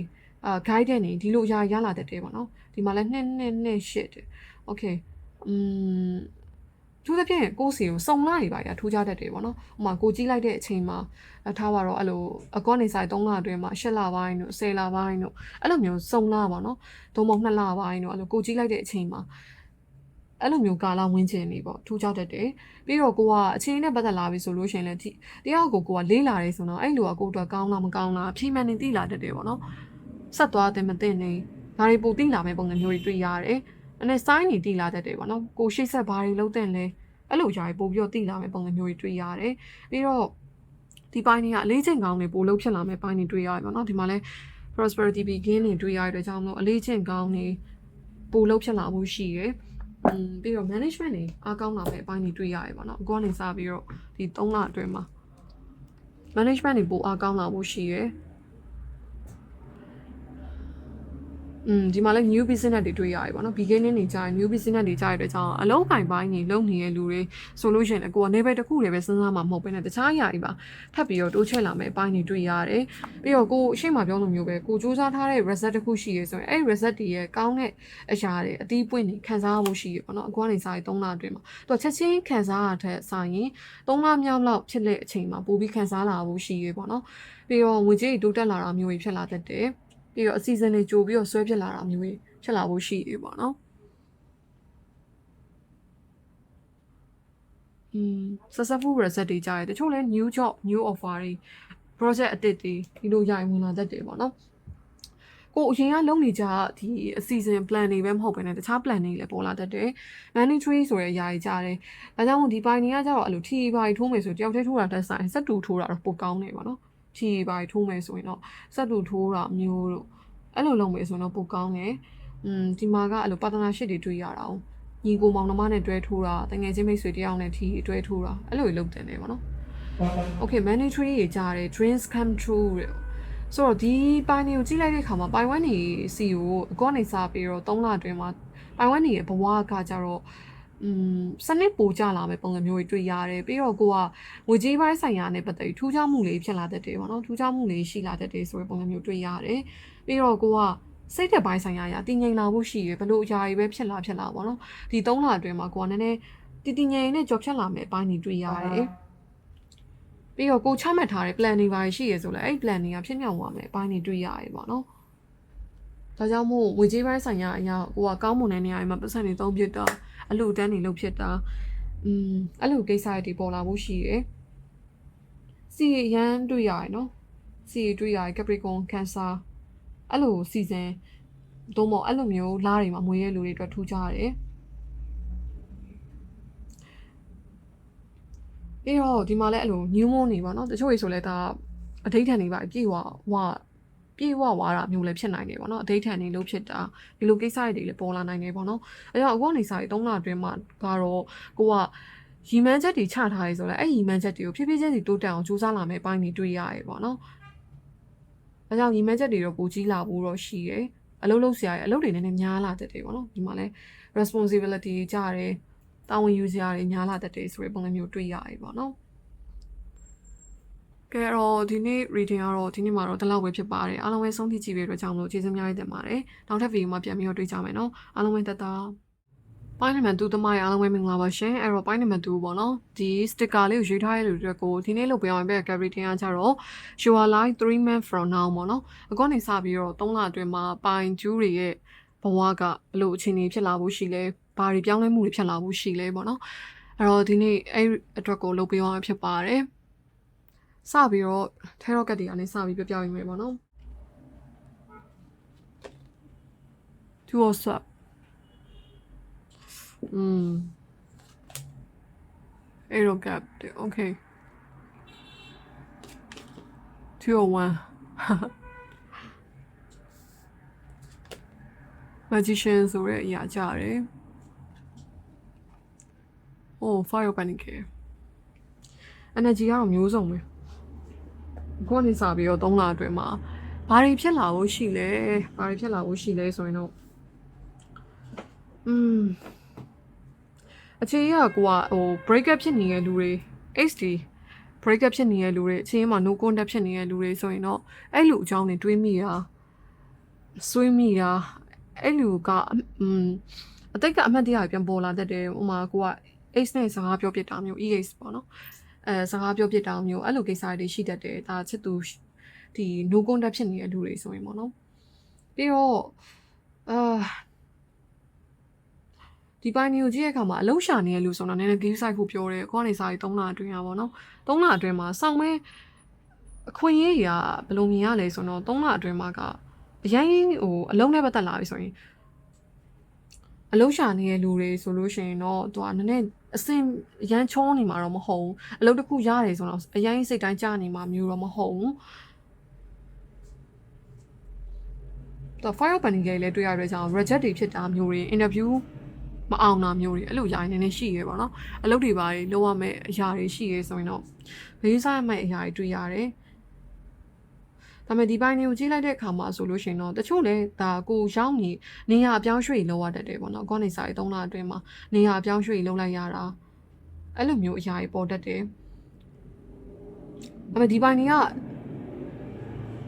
guidance တွေဒီလိုရလာတတ်တယ်ပေါ့နော်ဒီမှာလည်း2 တယ် okay သူသဖြင့်ကိုယ်စီကိုစုံလာနေပါရထူးခြားတတ်တယ်ပေါ့နော်ဥပမာကိုကြီးလိုက်တဲ့အချိန်မှာထားပါတော့အဲ့လိုအကောနေဆိုင်3လအတွင်းမှာ8လပိုင်းတို့10လပိုင်းတို့အဲ့လိုမျိုးစုံလာပါနော်သို့မဟုတ်2လပိုင်းတို့အဲ့လိုကိုကြီးလိုက်တဲ့အချိန်မှာအဲ့လိုမျိုးကာလဝန်းကျင်နေပေါ့ထူးခြားတတ်တယ်ပြီးတော့ကိုကအချိန်နဲ့ပတ်သက်လာပြီဆိုလို့ရှိရင်လည်းတရားကိုကလေးလာတယ်ဆိုတော့အဲ့လိုကကိုအတွက်ကောင်းလားမကောင်းလားဖြေမှန်နေသိလာတတ်တယ်ပေါ့နော်ဆက်သွားတယ်မသိနေ ဒါတွေပိုတိလာမဲ့ပုံစံမျိုးတွေတွေ့ရတယ်။အဲ့နဲ့ sign တွေတိလာတတ်တယ်ပေါ့နော်။ကိုရှေ့ဆက်ဘာတွေလုပ်တဲ့လဲအဲ့လိုကြားပို့ပြီးတော့တိလာမဲ့ပုံစံမျိုးတွေတွေ့ရတယ်။ပြီးတော့ဒီပိုင်းတွေကအလေးချိန်ကောင်းတွေပိုလို့ဖြစ်လာမဲ့ပိုင်းတွေတွေ့ရတယ်ပေါ့နော်။ဒီမှာလဲ prosperity begin တွေတွေ့ရတဲ့ကြောင့်မို့အလေးချိန်ကောင်းတွေပိုလို့ဖြစ်လာမှုရှိရယ်။ပြီးတော့ management တွေအားကောင်းလာမဲ့အပိုင်းတွေတွေ့ရတယ်ပေါ့နော်။အခုကနေစပြီးတော့ဒီ3လအတွင်းမှာ management တွေပိုအားကောင်းလာမှုရှိရယ်ဒီမှာလည်း new business တွေတွေ့ရတယ်ပေါ့နော် beginning တွေကြာရင် new business တွေကြာရတဲ့ကြောင့်အလုံးကင်ပိုင်းတွေလုံနေတဲ့လူတွေဆိုလို့ရှိရင်အကိုကနေပဲတစ်ခုတည်းပဲစဉ်းစားမှာမဟုတ်ဘဲနဲ့တခြားအရာတွေပါထပ်ပြီးတော့တိုးချဲ့လာမယ့်အပိုင်းတွေတွေ့ရတယ်ပြီးတော့ကိုအရှိမပြောလိုမျိုးပဲကိုစူးစမ်းထားတဲ့ result တစ်ခုရှိရဆိုရင်အဲ့ result တွေရဲ့ကောင်းတဲ့အရာတွေအတီးပွင့်တွေခံစားဖို့ရှိရပေါ့နော်အကိုကနေစာရေး3လအတွင်းမှာသူကချက်ချင်းခံစားရတဲ့စာရင်3လမြောက်လောက်ဖြစ်တဲ့အချိန်မှာပို့ပြီးခံစားလာဖို့ရှိရပေါ့နော်ပြီးတော့ငွေကြေးတိုးတက်လာတာမျိုးတွေဖြစ်လာတတ်တယ်ပြီးတော့အစီအစဉ်တွေကြိုပြီးတော့ဆွဲဖြစ်လာတာမျိုးတွေဖြစ်လာဖို့ရှိတယ်ပေါ့နော်successful result တွေကြားရတယ်တချို့လဲ new job new offer တွေ project အသစ်တွေဒီလိုရရင်ဝင်လာတတ်တယ်ပေါ့နော်ကိုအရင်ကလုပ်နေကြဒီအစီအစဉ် plan တွေပဲမဟုတ်ဘဲနဲ့တခြား plan တွေလည်းပေါ်လာတတ်တယ် mandatory ဆိုတဲ့အရာကြီးကြားတယ်ဒါကြောင့်မို့ဒီပိုင်းတွေကကြတော့အဲ့လို TE ဘာကြီးထိုးမယ်ဆိုတယောက်တည်းထိုးတာတက်ဆိုင်စက်တူထိုးတာတော့ပိုကောင်းနေပါတော့ TE ဘာကြီးထိုးမယ်ဆိုရင်တော့စက်တူထိုးတာမျိုးတို့အဲ့လိုလုပ်မယ်ဆိုရင်တော့ပိုကောင်းတယ်ဒီမှာကအဲ့လို partnership တွေတွေ့ရတာ哦ညီကိုမောင်နှမနဲ့တွဲထိုးတာတကယ်ချင်းမိတ်ဆွေတယောက်နဲ့ TE တွဲထိုးတာအဲ့လိုလုပ်တယ်နေပါတော့ Okay mandatory တွေကြားတယ် dreams come true ဆိုတော့ဒီပိုင်းတွေကိုကြည့်လိုက်တဲ့အခါမှာပိုင်ဝမ်နေစီကိုအကောနေစားပြီးတော့3လအတွင်းမှာပိုင်ဝမ်နေရဲ့ဘဝကကြတော့စနစ်ပိုကြလာမဲ့ပုံစံမျိုးတွေတွေ့ရတယ်ပြီးတော့ကိုကငွေကြေးပိုင်းဆိုင်ရာနဲ့ပတ်သက်ပြီးထူးခြားမှုလေးဖြစ်လာတတ်တယ်ပေါ့နော်ထူးခြားမှုလေးရှိလာတတ်တယ်ဆိုတဲ့ပုံစံမျိုးတွေ့ရတယ်ပြီးတော့ကိုကစိတ်သက်ပိုင်းဆိုင်ရာအရာတည်ငြိမ်လာဖို့ရှိရဘလို့အရာတွေပဲဖြစ်လာပေါ့နော်ဒီ3လအတွင်းမှာကိုကနည်းနည်းတည်ငြိမ်နဲ့ကြော်ဖြတ်လာမဲ့အပိုင်းတွေတွေ့ရတယ်ပြီးတော့ကိုချမှတ်ထားတဲ့ plan တွေပါရှိရဆိုလဲအဲ့ plan တွေကဖြစ်မြောက်သွားမယ်အပိုင်းတွေတွေ့ရတယ်ပေါ့နော်ဒါကြောင့်မို့ငွေကြေးပိုင်းဆိုင်ရာအရာကိုကကောင်းမွန်တဲ့နေရာတွေမှာပတ်စံတွေသုံးဖြစ်တာအလူတန်းတွေလုပ်ဖြစ်တာအဲ့လိုကိစ္စတွေပေါ်လာဖို့ရှိရယ်စီရန်တွေ့ရတယ်နော်စီတွေ့ရတယ် Capricorn Cancer အဲ့လိုစီဇန်သို့မဟုတ်အဲ့လိုမျိုးလားတွေမှာမွေးရဲလူတွေအတွက်ထူးခြားတယ်ပြီးတော့ဒီမှာလည်းအဲ့လို new moon နေပါတော့တချို့တွေဆိုလဲဒါအဋိဌာန်တွေပါပြေဝဝါတာမျိုးလည်းဖြစ်နိုင်တယ်ပေါ့နော်အဋိဌာန်တွေလို့ဖြစ်တာဒီလိုကိစ္စတွေလည်းပေါ်လာနိုင်တယ်ပေါ့နော်အဲ့တော့အခုကနေစာရေး3လအတွင်းမှာကတော့ကိုကရီမန်းချက်တွေချထားရဲဆိုလဲအဲ့ရီမန်းချက်တွေကိုဖြည်းဖြည်းချင်းစီတိုးတက်အောင်စူးစမ်းလာမယ့်အပိုင်းတွေတွေ့ရရဲပေါ့နော်ဒါကြောင့်ရီမန်းချက်တွေတော့ပိုကြီးလာဖို့တော့ရှိတယ်အလုပ်လုပ်စရာအလုပ်တွေနည်းနည်းများလာတတ်တယ်ပေါ့နော်ဒီမှာလဲ responsibility ကြတယ်တာဝန်ယူစရာတွေများလာတတ်တယ်ဆိုတဲ့ပုံစံမျိုးတွေ့ရရဲပေါ့နော်ကဲတော့ဒီနေ့ reading ကတော့ဒီနေ့မှာတော့ဒီလောက်ပဲဖြစ်ပါတယ်အားလုံးပဲဆုံးဖြတ်ကြည့်ပြီးတော့ကြောင်းလို့ကျေးဇူးများတင်ပါတယ်နောက်ထပ်ဗီဒီယိုမှာပြန်ပြီးတော့တွေ့ကြမယ်နော်အားလုံးပဲတတ်တာပိုင်းနံပါတ်2သမိုင်းအားလုံးပဲမင်္ဂလာပါရှင်အဲ့တော့ပိုင်းနံပါတ်2ပေါ့နော်ဒီ sticker လေးကိုရွေးထားရတဲ့လူတွေကိုဒီနေ့လုပ်ပေးအောင်ပဲ gallery တင်ရကြတော့ you are like 3 months from now ပေါ့နော်အခုနေစပြီးတော့3လအတွင်းမှာပိုင်ကျူးတွေရဲ့ဘဝကဘလို့အခြေအနေဖြစ်လာဖို့ရှိလဲဘာတွေပြောင်းလဲမှုတွေဖြစ်လာဖို့ရှိလဲပေါ့နော်အဲ့တော့ဒီနေ့အဲ့အတွက်ကိုလုပ်ပေးအောင်ဖြစ်ပါတယ်စပြီးတော့ထဲရော့ကတ်တွေကနေစပြီးပြပြရမယ်ပေါ့နော် to whatsapp arrow gap okay 201 magician ဆိုတဲ့အရာကြတယ် oh fire panic energy ကတော့မျိုးစုံပဲခုနေစားပြီးတော့3လအတွင်းမှာဘာတွေဖြစ်လာဖို့ရှိလဲဆိုရင်တော့အခြေအရကိုကဟို break up ဖြစ်နေတဲ့လူတွေ HD break up ဖြစ်နေတဲ့လူတွေအခြေအမှာ no contact ဖြစ်နေတဲ့လူတွေဆိုရင်တော့အဲ့လူအကြောင်းတွေတွေးမိတာဆွေးမိတာအဲ့လူကအတိတ်ကအမှတ်တရပြန်ပေါ်လာတတ်တယ်ဥမာကိုက H နဲ့စကားပြောပြတာမျိုး EH ပေါ့နော်စကားပြောပြတာမျိုးအဲ့လိုကိစ္စတွေရှိတတ်တယ်ဒါချစ်သူဒီ no contact ဖြစ်နေတဲ့လူတွေဆိုရင်ပေါ့နော်ပြီးတော့ဒီပိုင်းမျိုးကြည့်ရခါမှာအလုံးရှာနေတဲ့လူဆိုတော့နည်းနည်း game site ဖို့ပြောတယ်ခေါင်းနေစားပြီး3လအတွင်းอ่ะပေါ့နော်3လအတွင်းမှာစောင့်မဲအခွင့်အရေးကြီးကဘယ်လိုမြင်ရလဲဆိုတော့3လအတွင်းမှာက အရင်ဟိုအလုံးနဲ့ပတ်သက်လာပြီဆိုရင်အလုံးရှာနေတဲ့လူတွေဆိုလို့ရှိရင်တော့သူကနည်းနည်းအစင်ရမ်းချောနေမှာတော့မဟုတ်ဘူးအလုံးတစ်ခုရတယ်ဆိုတော့အရင်စိတ်တိုင်းကြာနေမှာမျိုးတော့မဟုတ်ဘူးတော့ fire banning ကြီးလည်းတွေ့ရတဲ့ကြောင့် reject တွေဖြစ်တာမျိုးတွေ interview မအောင်တာမျိုးတွေအဲ့လိုຢာနေနေရှိရဲပေါ့နော်အလုပ်တွေပါလုံးဝမဲ့အရာတွေရှိရဲဆိုရင်တော့ဘေးစားမဲ့အရာတွေတွေ့ရတယ်ဒါပေမဲ့ဒီပိုင်းတွေကိုကြည့်လိုက်တဲ့အခါမှာဆိုလို့ရှိရင်တော့တချို့လည်းဒါကိုရောက်နေရအပြောင်းရွှေ့လောက်ရတတ်တယ်ပေါ့နော်ကောနေစာရေး3လအတွင်းမှာနေရအပြောင်းရွှေ့လောက်လိုက်ရတာအဲ့လိုမျိုးအရာတွေပေါ်တတ်တယ်ဒါပေမဲ့ဒီပိုင်းတွေ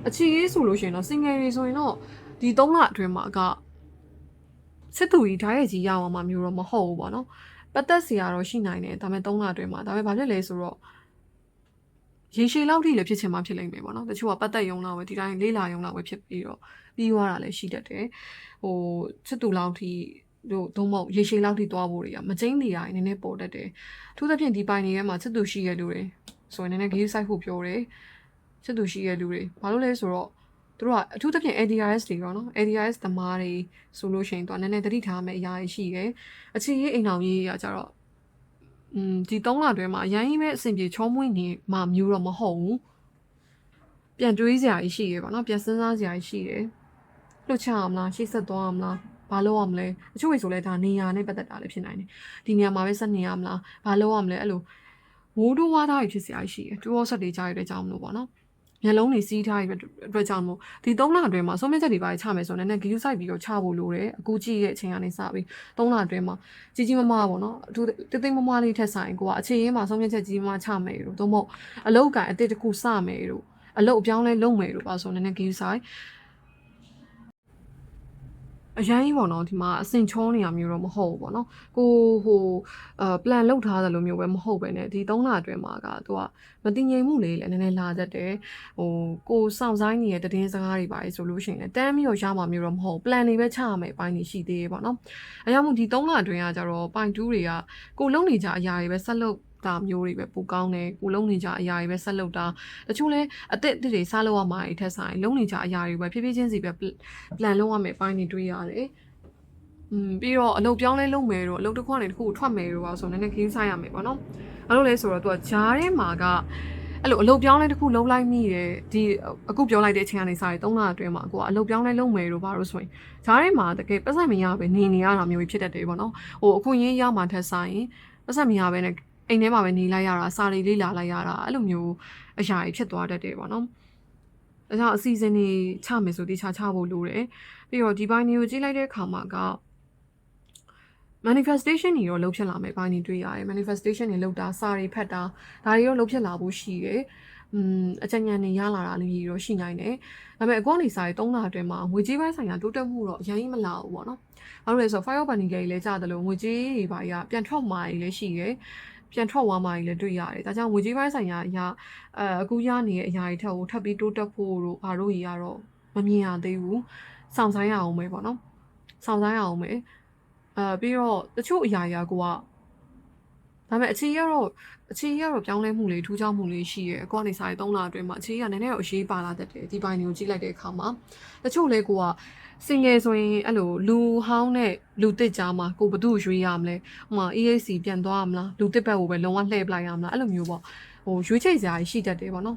ကအခြေရေးဆိုလို့ရှိရင်တော့ single တွေဆိုရင်တော့ဒီ3လအတွင်းမှာကစစ်သူကြီးဓာတ်ရိုက်ကြီးရအောင်မှမျိုးတော့မဟုတ်ဘူးပေါ့နော်ပတ်သက်စီရတော့ရှိနိုင်တယ်ဒါပေမဲ့3လအတွင်းမှာဒါပေမဲ့ဘာဖြစ်လဲဆိုတော့ရေရှည်လောက်ထိလည်းဖြစ်ချင်မှဖြစ်လိမ့်မယ်ပေါ့နော်တချို့ကပတ်သက်ရုံလောက်ပဲဒီတိုင်းလေးလာရုံလောက်ပဲဖြစ်ပြီးတော့ပြီးသွားတာလည်းရှိတတ်တယ်ဟိုစစ်သူလောက်ထိတို့သုံးမဟုတ်ရေရှည်လောက်ထိသွားဖို့တွေကမကျင်းနေရရင်နည်းနည်းပေါ်တတ်တယ်အထူးသဖြင့်ဒီပိုင်းတွေထဲမှာစစ်သူရှိရလူတွေဆိုရင်နည်းနည်းဂေးဆိုင်ဖို့ပြောတယ်စစ်သူရှိရလူတွေဘာလို့လဲဆိုတော့သူတို့ကအထူးသဖြင့် ADRS တွေပေါ့နော် ADRS သမားတွေဆိုလို့ရှိရင်သူကနည်းနည်းသတိထားမယ့်အရာတွေရှိတယ်အခြေရေးအိမ်အောင်ရေးရကြတော့ဒီ3လအတွင်းမှာအရင်ကြီးပဲအဆင်ပြေချောမွေ့နေမှမျိုးတော့မဟုတ်ဘူးပြန်တွေးစရာကြီးရှိရပါတော့ပြန်စဉ်းစားစရာကြီးရှိတယ်လွတ်ချအောင်မလားရှေ့ဆက်သွားအောင်မလားဘာလုပ်ရမလဲအချို့ဆိုလဲဒါနေရာနဲ့ပတ်သက်တာလည်းဖြစ်နိုင်တယ်ဒီနေရာမှာပဲဆက်နေရမလားဘာလုပ်ရမလဲအဲ့လိုဝိုးတိုးဝါးသားကြီးဖြစ်စရာရှိတယ်တူရောဆက်တွေကြားရတဲ့ကြောင်းမလို့ပေါ့နော်မျက်လုံးတွေစီးထားရတဲ့အတွက်ကြောင့်မို့ဒီ3လအတွင်းမှာဆုံးဖြတ်ချက်တွေပါချမယ်ဆိုတော့လည်းဂီယူဆိုင်ပြီးတော့ချဖို့လိုတယ်အခုကြည့်ရဲ့အချိန်ကနေစပြီး3လအတွင်းမှာကြီးမမပေါ့နော်အထူးတိတ်တိတ်မမလေးထက်ဆိုင်ကိုကအခြေရင်းမှာဆုံးဖြတ်ချက်ကြီးမချမယ်လို့သို့မဟုတ်အလောက်ကန်အတစ်တစ်ခုစမယ်လို့အလောက်အပြောင်းလဲလုပ်မယ်လို့ပါဆိုလည်းဂီယူဆိုင်အရင်ကြီးပေါ့နော်ဒီမှာအစင်ချောနေရမျိုးတော့မဟုတ်ဘူးပေါ့နော်ကိုဟိုplan လုပ်ထားတယ်လို့မျိုးပဲမဟုတ်ပဲねဒီ3လအတွင်းမှာကသူကမတည်ငြိမ်မှုလေးလည်းနည်းနည်းလာတတ်တယ်ဟိုကိုစောင့်ဆိုင်နေတဲ့တင်းစကားတွေပါလေဆိုလို့ရှိရင်လည်းတန်းပြီးတော့ရမှာမျိုးတော့မဟုတ် plan တွေပဲချရမယ်အပိုင်းတွေရှိသေးတယ်ပေါ့နော်အဲကြောင့်မို့ဒီ3လအတွင်းကကြတော့ပိုင်2တွေကကိုလုံနေကြအရာတွေပဲဆက်လုပ်တာမျိုးတွေပဲပိုကောင်းတယ်ကိုလုံးနေကြအရာတွေပဲဆက်လုပ်တာတချို့လဲအစ်စ်တွေစားလို့ရမှာတွေထက်ဆိုင်လုံးနေကြအရာတွေပဲဖြည်းဖြည်းချင်းစီပဲ plan လုပ်ရမယ်ပိုင်းတွေတွေးရတယ်ပြီးတော့အလုပ်ပြောင်းလဲလုပ်မယ်တော့အလုပ်တစ်ခုနဲ့တစ်ခုထွက်မယ်တော့ဆိုနည်းနည်းခင်းဆိုင်ရမယ်ပေါ့နော်ဘာလို့လဲဆိုတော့သူကဂျားထဲမှာကအဲ့လိုအလုပ်ပြောင်းလဲတစ်ခုလုံးလိုက်မိတယ်ဒီအခုပြောလိုက်တဲ့အချိန်ကနေစပြီး3လအတွင်းမှာကိုကအလုပ်ပြောင်းလဲလုပ်မယ်တော့ဘာလို့ဆိုရင်ဂျားထဲမှာတကယ်ပတ်စံမရပဲနေရတာမျိုးဖြစ်တတ်တယ်ပေါ့နော်ဟိုအခုရင်းရမှာထက်ဆိုင်ပတ်စံမရပဲနဲ့အိမ်ထဲမှာပဲနေလိုက်ရတာစာလေးလာလိုက်ရတာအဲ့လိုမျိုးအရာကြီးဖြစ်သွားတတ်တယ်ပေါ့နော်ဒါကြောင့်အစီအစဉ်တွေချမယ်ဆိုတခြားချဖို့လိုတယ်ပြီးတော့ဒီပိုင်းတွေကိုကြည့်လိုက်တဲ့အခါမှာက manifestation တွေတော့လုပ်ဖြစ်လာမယ်ပိုင်းတွေတွေ့ရတယ် manifestation တွေလုပ်တာစာတွေဖတ်တာဒါတွေတော့လုပ်ဖြစ်လာဖို့ရှိတယ်အကြံဉာဏ်တွေရလာတာလည်းတော့ရှိနိုင်တယ်ဒါပေမဲ့အကောင့်နေစာတွေ3လအတွင်းမှာငွေကြေးပိုင်းဆိုင်ရာတိုးတက်မှုတော့အရင်ကြီးမလာဘူးပေါ့နော်ဘာလို့လဲဆိုတော့ fire banning ကြီးလည်းကြားတယ်လို့ငွေကြေးတွေပါရပြန်ထွက်มาကြီးလည်းရှိတယ်ပြန်ထွက်သွားมาကြီးလည်းတွေ့ရတယ်ဒါကြောင့်ငွေကြေးပိုင်းဆိုင်ရာအရာအခုရနေတဲ့အရာတွေထက်ကိုထပ်ပြီးတိုးတက်ဖို့တို့ဘာလို့ကြီးကတော့မမြင်ရသေးဘူးစောင့်ဆိုင်ရအောင်ပဲပေါ့နော်စောင့်ဆိုင်ရအောင်ပဲပြီးတော့တချို့အရာတွေကဒါပေမဲ့အခြေကတော့ပြောင်းလဲမှုလေးထူးခြားမှုလေးရှိရဲ့အကောကနေစာရေး3လအတွင်းမှာအခြေကနည်းနည်းတော့အရေးပါလာတတ်တယ်ဒီပိုင်းတွေကိုကြည့်လိုက်တဲ့အခါမှာတချို့လဲကိုက single ဆိုရင်အဲ့လိုလူဟောင်းနဲ့လူတစ်ကြားမှာကိုဘသူ့ရွေးရမလဲဟိုမှာ EAC ပြန်သွားရမလားလူတစ်ဘက်ကိုပဲလုံးဝလှည့်ပလိုက်ရမလားအဲ့လိုမျိုးပေါ့ဟိုရွေးချိတ်စရာရှိတတ်တယ်ပေါ့နော်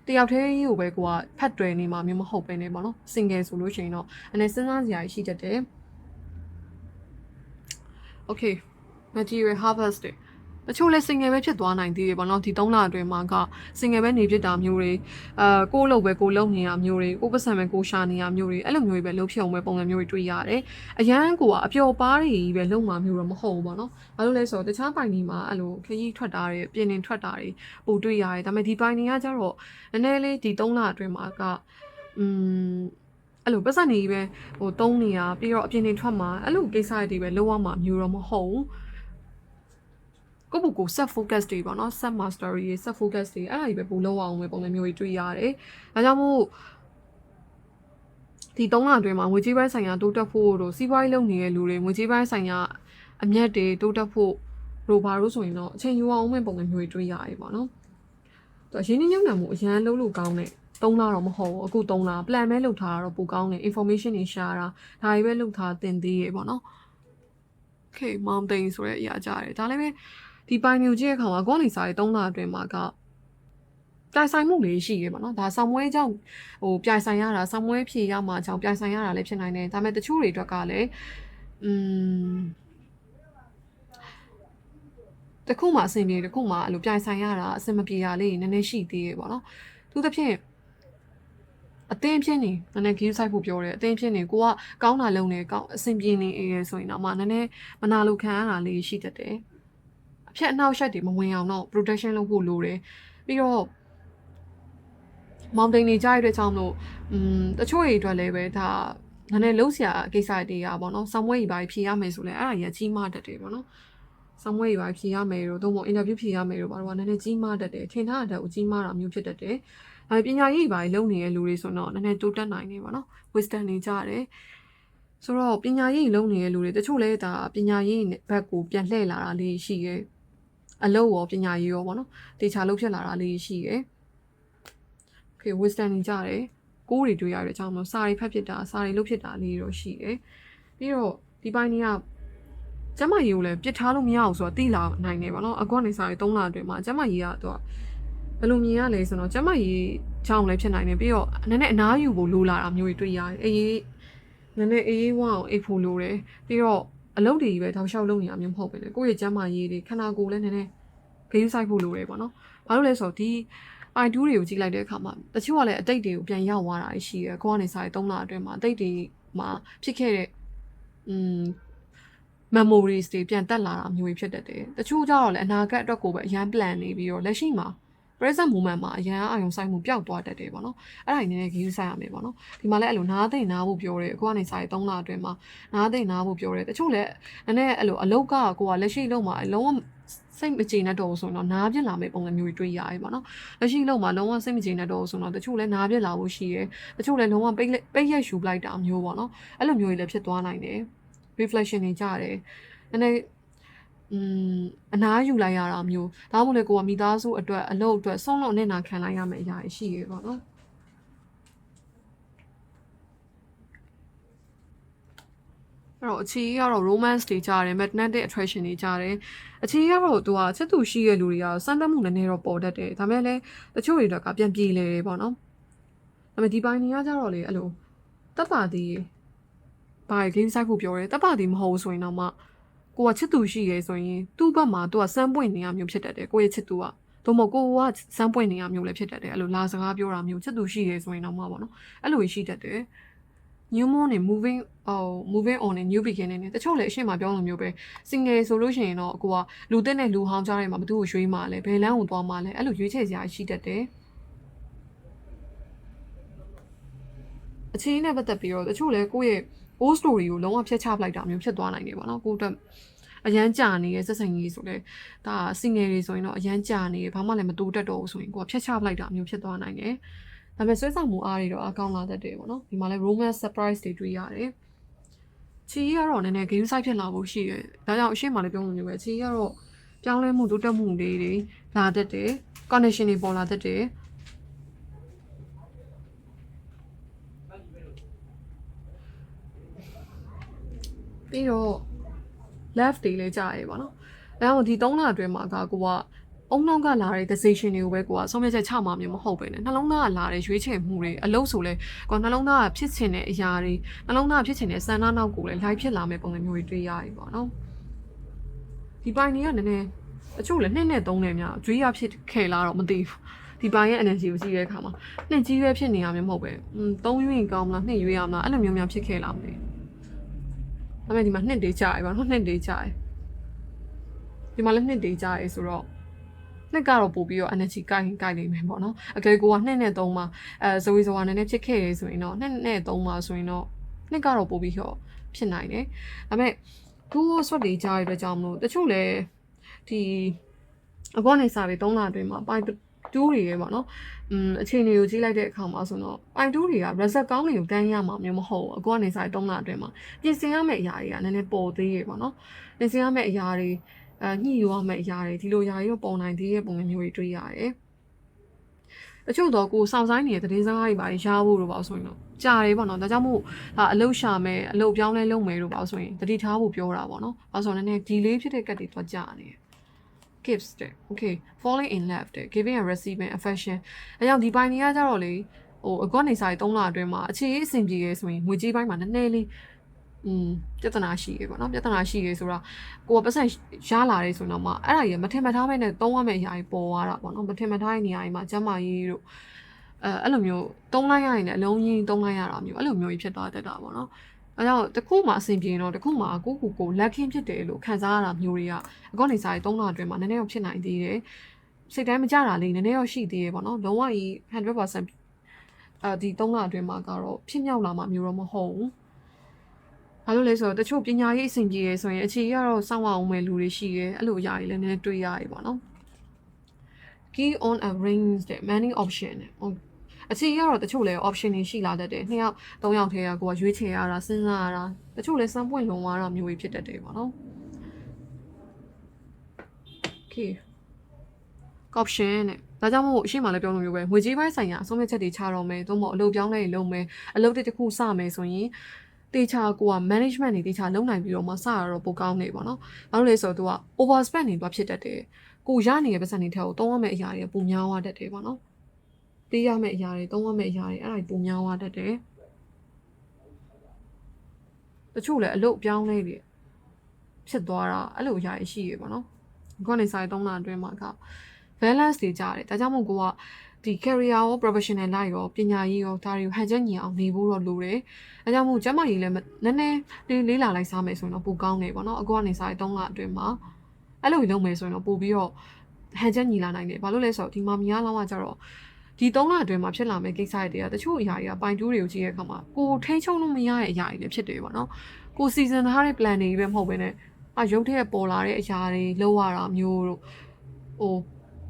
တယောက်တည်းကြီးကိုပဲကိုကဖတ်တွယ်နေမှာမျိုးမဟုတ်ပဲねပေါ့နော် single ဆိုလို့ရှိရင်တော့အနေစဉ်းစားစရာရှိတတ်တယ်Okay material harvest တွေတချို့လဲ single ပဲဖြစ်သွားနိုင်သေးတယ်ပေါ့နော်ဒီ3လအတွင်းမှာက single ပဲနေဖြစ်တာမျိုးတွေကိုယ်လုပ်ပဲကိုလုပ်နေတာမျိုးတွေကိုပတ်စံပဲကိုရှာနေတာမျိုးတွေအဲ့လိုမျိုးတွေပဲလုပ်ဖြစ်အောင်ပဲပုံစံမျိုးတွေတွေ့ရတယ်အရန်ကိုကအပျော်ပါးတွေပဲလုပ်မှာမျိုးတော့မဟုတ်ဘူးပေါ့နော်ဘာလို့လဲဆိုတော့တခြားပိုင်းတွေမှာအဲ့လိုခရီးထွက်တာတွေပြင်နေထွက်တာတွေပို့တွေ့ရတယ်ဒါပေမဲ့ဒီပိုင်းတွေကကျတော့နည်းနည်းလေးဒီ3လအတွင်းမှာကအဲ့လိုပတ်စံနေပဲဟိုတုံးနေရပြီးတော့အပြင်နေထွက်မှာအဲ့လိုကိစ္စတွေပဲလုပ်ရမှာမျိုးတော့မဟုတ်ဘူးကိုယ့်ဘုကို set focus တွေပေါ့နော် set mastery တွေ set focus တွေအဲ့ဒါကြီးပဲပို့လောက်အောင်ပဲပုံစံမျိုးတွေတွေ့ရတယ်။ဒါကြောင့်မို့ဒီ3လအတွင်းမှာငွေကြေးပိုင်းဆိုင်ရာတိုးတက်ဖို့တို့စီးပွားရေးလုပ်နေတဲ့လူတွေငွေကြေးပိုင်းဆိုင်ရာအမြတ်တွေတိုးတက်ဖို့တို့ဘာလို့ဆိုရင်တော့အချိန်ယူအောင်မဲ့ပုံစံမျိုးတွေတွေ့ရတယ်ပေါ့နော်။သူရင်းနှီးမြှုပ်နှံမှုအရန်လုံးလို့ကောင်းတဲ့ 3လတော့မဟုတ်ဘူးအခု3လ plan ပဲလုပ်ထားတာတော့ပိုကောင်းတယ် information တွေရှာတာဒါတွေပဲလုပ်ထားတင်သေးရေပေါ့နော် Okay mountain ဆိုတဲ့အရာကြတယ်ဒါလည်းပဲဒီပိုင်မျိုးကြီးရဲ့ခါမှာကောနေစားရေး3လအတွင်းမှာကပြိုင်ဆိုင်မှုလေးရှိရေပေါ့နော်ဒါဆောင်းမွေးကြောင့်ဟိုပြိုင်ဆိုင်ရတာဆောင်းမွေးဖြေရမှာကြောင့်ပြိုင်ဆိုင်ရတာလည်းဖြစ်နိုင်တယ်ဒါပေမဲ့တချို့တွေအတွက်ကလည်းတခုမှအဆင်ပြေတခုမှအဲ့လိုပြိုင်ဆိုင်ရတာအဆင်မပြေတာလေးနည်းနည်းရှိသေးရေပေါ့နော်သူသဖြင့်အသင်းဖြစ်နေနည်းနည်း view site ဖို့ပြောတယ်အသင်းဖြစ်နေကိုကကောင်းတာလုပ်နေကောင်းအဆင်ပြေနေရဲဆိုရင်တော့မှနည်းနည်းမနာလိုခံရတာလေးရှိတတ်တယ်အဖြတ်အနှောက်အယှက်တွေမဝင်အောင်တော့ protection လုပ်ဖို့လိုတယ်ပြီးတော့ mountain တွေကြားရတဲ့ကြောင့်လို့တချို့တွေအတွက်လည်းပဲဒါနည်းနည်းလုံးစရာကိစ္စတွေရပါတော့ဆောင်းမွေးကြီးပါဖြေရမယ်ဆိုလဲအဲ့ဒါကြီးကြီးမားတတ်တယ်ပေါ့နော်ဆောင်းမွေးကြီးပါဖြေရမယ်တို့တော့ interview ဖြေရမယ်တို့ဘာလို့ကနည်းနည်းကြီးမားတတ်တယ်ထင်ထားတဲ့ကိုကြီးမားတာမျိုးဖြစ်တတ်တယ်ဒါပညာရေးပိုင်းလုံနေတဲ့လူတွေဆိုတော့နည်းနည်းတိုးတက်နိုင်နေပါတော့ wisdom နေကြတယ်ဆိုတော့ပညာရေးလုံနေတဲ့လူတွေတချို့လဲဒါပညာရေးဘက်ကိုပြန်လှည့်လာတာလေးရှိရဲအလုပ်ရောပညာရေးရောပေါ့နော်တေချာလုပ်ဖြစ်လာတာလေးရှိရဲ Okay wisdom နေကြတယ်ကိုယ်တွေတွေ့ရတဲ့အကြောင်းမျိုးစာတွေဖတ်ဖြစ်တာစာတွေလုပ်ဖြစ်တာလေးတော့ရှိတယ်ပြီးတော့ဒီပိုင်းတွေကကျမကြီးကိုလည်းပြစ်ထားလို့မရအောင်ဆိုတော့တိလာနိုင်နေပါတော့အကွက်နေစာတွေ3လအတွင်းမှာကျမကြီးကတော့ဘယ်လိုမြင်ရလဲဆိုတော့ကျမကြီးချောင်းလည်းဖြစ်နိုင်တယ်ပြီးတော့နည်းနည်းအနားယူဖို့လိုလာတာမျိုးတွေတွေ့ရတယ်အေးနည်းနည်းအေးဝအောင်အိတ်ဖို့လိုတယ်ပြီးတော့အလုပ်တွေပဲတောက်လျှောက်လုပ်နေတာမျိုးမဟုတ်ပဲလေကိုယ့်ရဲ့ကျမကြီးတွေခန္ဓာကိုယ်လည်းနည်းနည်းဂိမ်းဆိုင်ဖို့လိုတယ်ပေါ့နော်ဘာလို့လဲဆိုတော့ဒီI do တွေကိုကြည့်လိုက်တဲ့အခါမှာတချို့ကလည်းအတိတ်တွေကိုပြန်ရောက်သွားတာရှိရယ်ကိုကနေစား3လအတွင်းမှာအတိတ်တွေမှာဖြစ်ခဲ့တဲ့memories တွေပြန်တက်လာတာမျိုးဖြစ်တတ်တယ်တချို့ကြတော့လည်းအနာဂတ်အတွက်ကိုပဲအရန် plan နေပြီးတော့လက်ရှိမှာ present moment မှာအရန်အာရုံစိုက်မှုပျောက်သွားတတ်တယ်ပေါ့နော်အဲ့ဒါနည်းနည်း view ဆိုင်ရမယ်ပေါ့နော်ဒီမှာလည်းအဲ့လိုနားသိမ့်နားဖို့ပြောတယ်ကိုကနေစား3လအတွင်းမှာနားသိမ့်နားဖို့ပြောတယ်တချို့လည်းနည်းနည်းအဲ့လိုအလောက်ကကိုကလက်ရှိလုံးမှာလုံးဝစိတ်မကြည်နဲ့တော့ဆိုတော့နားပြစ်လာမယ့်ပုံစံမျိုးတွေတွေ့ရတယ်ပေါ့နော်လက်ရှိလုံးမှာလုံးဝစိတ်မကြည်နဲ့တော့ဆိုတော့တချို့လည်းနားပြစ်လာဖို့ရှိတယ်တချို့လည်းလုံးဝပိတ်ရက်ရှူလိုက်တာမျိုးပေါ့နော်အဲ့လိုမျိုးတွေလည်းဖြစ်သွားနိုင်တယ် reflection တွေကြတယ်နည်းနည်းအနားယူလိုက်ရတာမျိုးဒါမှမဟုတ်လေကိုကမိသားစုအတွက်အလုပ်အတွက်ဆုံးလို့နဲ့နာခံလိုက်ရမယ့်အရာရှိရပေါ့နော်အဲ့တော့အခြေကတော့ romance တွေကြားတယ် magnetic attraction တွေကြားတယ်အခြေကတော့သူကချက်သူရှိတဲ့လူတွေကစမ်းသပ်မှုနည်းနည်းတော့ပေါ်တတ်တယ်ဒါပေမဲ့လည်းတချို့တွေတော့ပြန်ပြေးလေပေါ့နော်ဒါပေမဲ့ဒီပိုင်းတွေကကြတော့လေအဲ့လိုတပ်ပါသေးဘာဂိမ်းဆိုင်ဖို့ပြောတယ်တပ်ပါသေးမဟုတ်ဆိုရင်တော့မှကိုကချစ်သူရှိရဲဆိုရင်သူ့ဘက်မှာသူကစမ်းပွင့်နေရမျိုးဖြစ်တတ်တယ်ကိုရဲ့ချစ်သူကတို့မဟုတ်ကိုကစမ်းပွင့်နေရမျိုးလည်းဖြစ်တတ်တယ်အဲ့လိုလာစကားပြောတာမျိုးချစ်သူရှိရဲဆိုရင်တော့မှပေါ့နော်အဲ့လိုရှိတတ်တယ် new moon နဲ့ moving on နဲ့ new beginning နဲ့တချို့လည်းအရှင်းမှာပြောလို့မျိုးပဲ single ဆိုလို့ရှိရင်တော့ကိုကလူတက်နဲ့လူဟောင်းကြားထဲမှာဘယ်သူ့ကိုရွေးမှာလဲဘယ်လမ်းကိုသွားမှာလဲအဲ့လိုရွေးချယ်စရာရှိတတ်တယ်အချင်းနဲ့ပတ်သက်ပြီးတော့တချို့လည်းကိုယ့်ရဲ့ old story ကိုလုံးဝဖျက်ချပလိုက်တာမျိုးဖြစ်သွားနိုင်တယ်ပေါ့နော်ကိုအတွက်အရန်ကြာနေတဲ့ဆက်ဆံရေးဆိုလဲဒါ single တွေဆိုရင်တော့အရန်ကြာနေဘာမှလည်းမတိုးတက်တော့ဘူးဆိုရင်ကိုကဖျက်ချပလိုက်တာမျိုးဖြစ်သွားနိုင်တယ်ဒါပေမဲ့ဆွဲဆောင်မှုအားတွေတော့အကောင်းလာတတ်တယ်ပေါ့နော်ဒီမှာလဲ romance surprise တွေတွေ့ရတယ်ချီကတော့နည်းနည်း game site ဖြစ်လာဖို့ရှိတယ်ဒါကြောင့်အရှင်းမှလည်းပြောလို့မျိုးပဲချီကတော့ပြောင်းလဲမှုတိုးတက်မှုလေးတွေလာတတ်တယ် connection တွေပေါ်လာတတ်တယ်ပြီးတော့ left တွေလည်းကြာရေပေါ့နော်ဒါကြောင့်ဒီ3လအတွင်းမှာကိုကအုံနောက်ကလာတဲ့ decision တွေကိုပဲကိုကဆုံးဖြတ်ချက်ချမှာမျိုးမဟုတ်ပဲねနှလုံးသားကလာတဲ့ရွေးချယ်မှုတွေအလုပ်ဆိုလဲကိုနှလုံးသားကဖြစ်ချင်တဲ့အရာတွေနှလုံးသားကဖြစ်ချင်တဲ့စံနှနောက်ကိုလည်း live ဖြစ်လာမယ့်ပုံစံမျိုးတွေတွေ့ရပြီပေါ့နော်ဒီပိုင်းတွေကနည်းနည်းအချို့လည်း2နဲ့3နဲ့များကြွေးရဖြစ်ခဲ့လားတော့မသိဘူးဒီပိုင်းရဲ့ energy ကိုကြည့်တဲ့အခါမှာ2ကြီးပဲဖြစ်နေရမျိုးမဟုတ်ပဲ3ရွေးရင်ကောင်းမလား2ရွေးရမလားအဲ့လိုမျိုးများဖြစ်ခဲ့လားမသိဘူးဒါပေမဲ့ဒီမှာ2တွေကြာပြီပေါ့နော်2တွေကြာပြီဒီမှာလည်း2တွေကြာပြီဆိုတော့နှစ်ကတော့ပို့ပြီးတော့ energy ကိုက်နေမယ်ပေါ့နော်အကယ်ကိုက2နဲ့3မှာဇဝေဇဝါနည်းနည်းဖြစ်ခဲ့ရဆိုရင်တော့2နဲ့3မှာဆိုရင်တော့နှစ်ကတော့ပို့ပြီးတော့ဖြစ်နိုင်တယ်ဒါပေမဲ့သူ့ဆွတ်တွေကြားရတဲ့ကြောင့်မလို့တချို့လည်းဒီအကောနေစားပြီး3လအတွင်းမှာပိုင်တူးတွေရေပေါ့နော်အခြေအနေကိုကြည့်လိုက်တဲ့အခါမှာဆိုတော့ပိုင်တူးတွေက result ကောင်းတွေကိုတန်းရမှာမျိုးမဟုတ်ဘူးအကောနေစား3လအတွင်းမှာပြင်ဆင်ရမယ့်အရာတွေကနည်းနည်းပေါ်သေးရေပေါ့နော်ပြင်ဆင်ရမယ့်အရာတွေညှိယူရမယ့်အရာတွေဒီလိုအရာတွေတော့ပေါ်နိုင်သေးတဲ့ပုံစံမျိုးတွေတွေ့ရတယ် အချို့တော့ကိုစောင့်ဆိုင်နေတဲ့တင်းစကားတွေပါရဖို့လို့ပေါ့ဆိုရင်တော့ကြာတယ်ပေါ့နော်ဒါကြောင့်မို့ဒါအလုတ်ရှာမယ်အလုတ်ပြောင်းလဲလုပ်မယ်လို့ပေါ့ဆိုရင်တတိထားဖို့ပြောတာပေါ့နော်ဘာဆိုတော့နည်းနည်းဒီလေးဖြစ်တဲ့ကတ်တွေတော့ကြာနေတယ် gifts တဲ့ okay falling in love တဲ့ giving and receiving affection အဲကြောင့်ဒီပိုင်းတွေကကြတော့လေဟိုအကောနေစာရီ3လအတွင်းမှာအခြေအဆင်ပြေရဲဆိုရင်ငွေကြေးပိုင်းမှာနည်းနည်းလေးပြဿနာရှိရေပေါ့နော်ပြဿနာရှိရေဆိုတာကိုကပတ်စံရလာတယ်ဆိုတော့မှအဲ့ဒါကြီးမထင်မှတ်ထားမဲ့နဲ့သုံးရမယ့်အရာကြီးပေါ်သွားတာပေါ့နော်မထင်မှတ်ထားတဲ့နေရာကြီးမှာကျမ်းမာရေးတို့အဲ့လိုမျိုးသုံးလိုက်ရရင်လည်းအလုံးကြီးသုံးလိုက်ရတာမျိုးအဲ့လိုမျိုးကြီးဖြစ်သွားတတ်တာပေါ့နော်အဲကြောင့်တစ်ခုမှအဆင်ပြေတော့တစ်ခုမှကိုလက်ခင်းဖြစ်တယ်လို့ခံစားရတာမျိုးတွေကအကောနေစာရီ3လအတွင်းမှာနည်းနည်းတော့ဖြစ်နိုင်သေးတယ်စိတ်တိုင်းမကြတာလေးနည်းနည်းတော့ရှိသေးတယ်ပေါ့နော်လုံးဝကြီး 100% ဒီ3လအတွင်းမှာကတော့ဖြစ်မြောက်လာမှမျိုးတော့မဟုတ်ဘူးဘာလို့လဲဆိုတော့တချို့ပညာရေးအဆင်ပြေရဲဆိုရင်အခြေရတော့စောင့်အောင်မဲ့လူတွေရှိရဲအဲ့လိုအရာတွေလည်းနည်းနည်းတွေးရရပေါ့နော် key on a range တဲ့ many option အခြေရတော့တချို့လည်း option တွေရှိလာတတ်တယ်2ယောက်3ယောက်ထဲကကိုကရွေးချယ်ရတာစဉ်းစားရတာတချို့လည်းစမ်းပွင့်လုံသွားတာမျိုးတွေဖြစ်တတ်တယ်ပေါ့နော် okay option တဲ့ဒါကြောင့်မို့အရှိမလည်းပြောလို့မျိုးပဲငွေကြေးပိုင်းဆိုင်ရာအဆုံးဖြတ်ချက်တွေချတော့မယ်သို့မဟုတ်အလုပ်ပြောင်းလဲလုပ်မယ်အလုပ်တစ်ခုစမယ်ဆိုရင်တေချာကိုက management တွေတေချာလုပ်နိုင်ပြီးတော့မှစရတော့ပိုကောင်းနေပေါ့နော်ဘာလို့လဲဆိုတော့သူက overspend တွေသွားဖြစ်တတ်တယ်ကိုရနေတဲ့ပတ်စံတွေထက်ကိုသုံးရမယ့်အရာတွေပိုများသွားတတ်တယ်ပေါ့နော်ပေးရမယ့်အရာတွေသုံးရမယ့်အရာတွေအဲ့ဒါတွေပိုများသွားတတ်တယ်တချို့လည်းအလုပ်ပြောင်းလဲတွေဖြစ်သွားတာအဲ့လိုအရာတွေရှိရပေါ့နော်ခေါင်းနေဆိုင်3လအတွင်းမှာက balance တွေကြတယ်ဒါကြောင့်မို့ကိုကဒီ career ရော professional life ရောပညာရေးရောဒါတွေကိုဟန်ချက်ညီအောင်နေဖို့တော့လိုတယ်အဲကြောင့်မို့ကျမကြီးလည်းနည်းနည်းလေးလာလိုက်စားမယ်ဆိုရင်တော့ပိုကောင်းတယ်ပေါ့နော်အကောကနေစား3လအတွင်းမှာအဲ့လိုလုပ်မယ်ဆိုရင်တော့ပို့ပြီးတော့ဟန်ချက်ညီလာနိုင်တယ်ဘာလို့လဲဆိုတော့ဒီမှာမီယာလောင်းကကြတော့ဒီ3လအတွင်းမှာဖြစ်လာမယ့်ကိစ္စတွေကတချို့အရာတွေကပိုင်တူးတွေကိုကြည့်ရတဲ့အခါမှာကိုထိန်းချုပ်လို့မရတဲ့အရာတွေလည်းဖြစ်တယ်ပေါ့နော်ကိုစီစဉ်ထားတဲ့ plan တွေပဲမဟုတ်ဘဲနဲ့ရုပ်ထက်ပေါ်လာတဲ့အရာတွေလောက်ရတာမျိုးတို့ဟို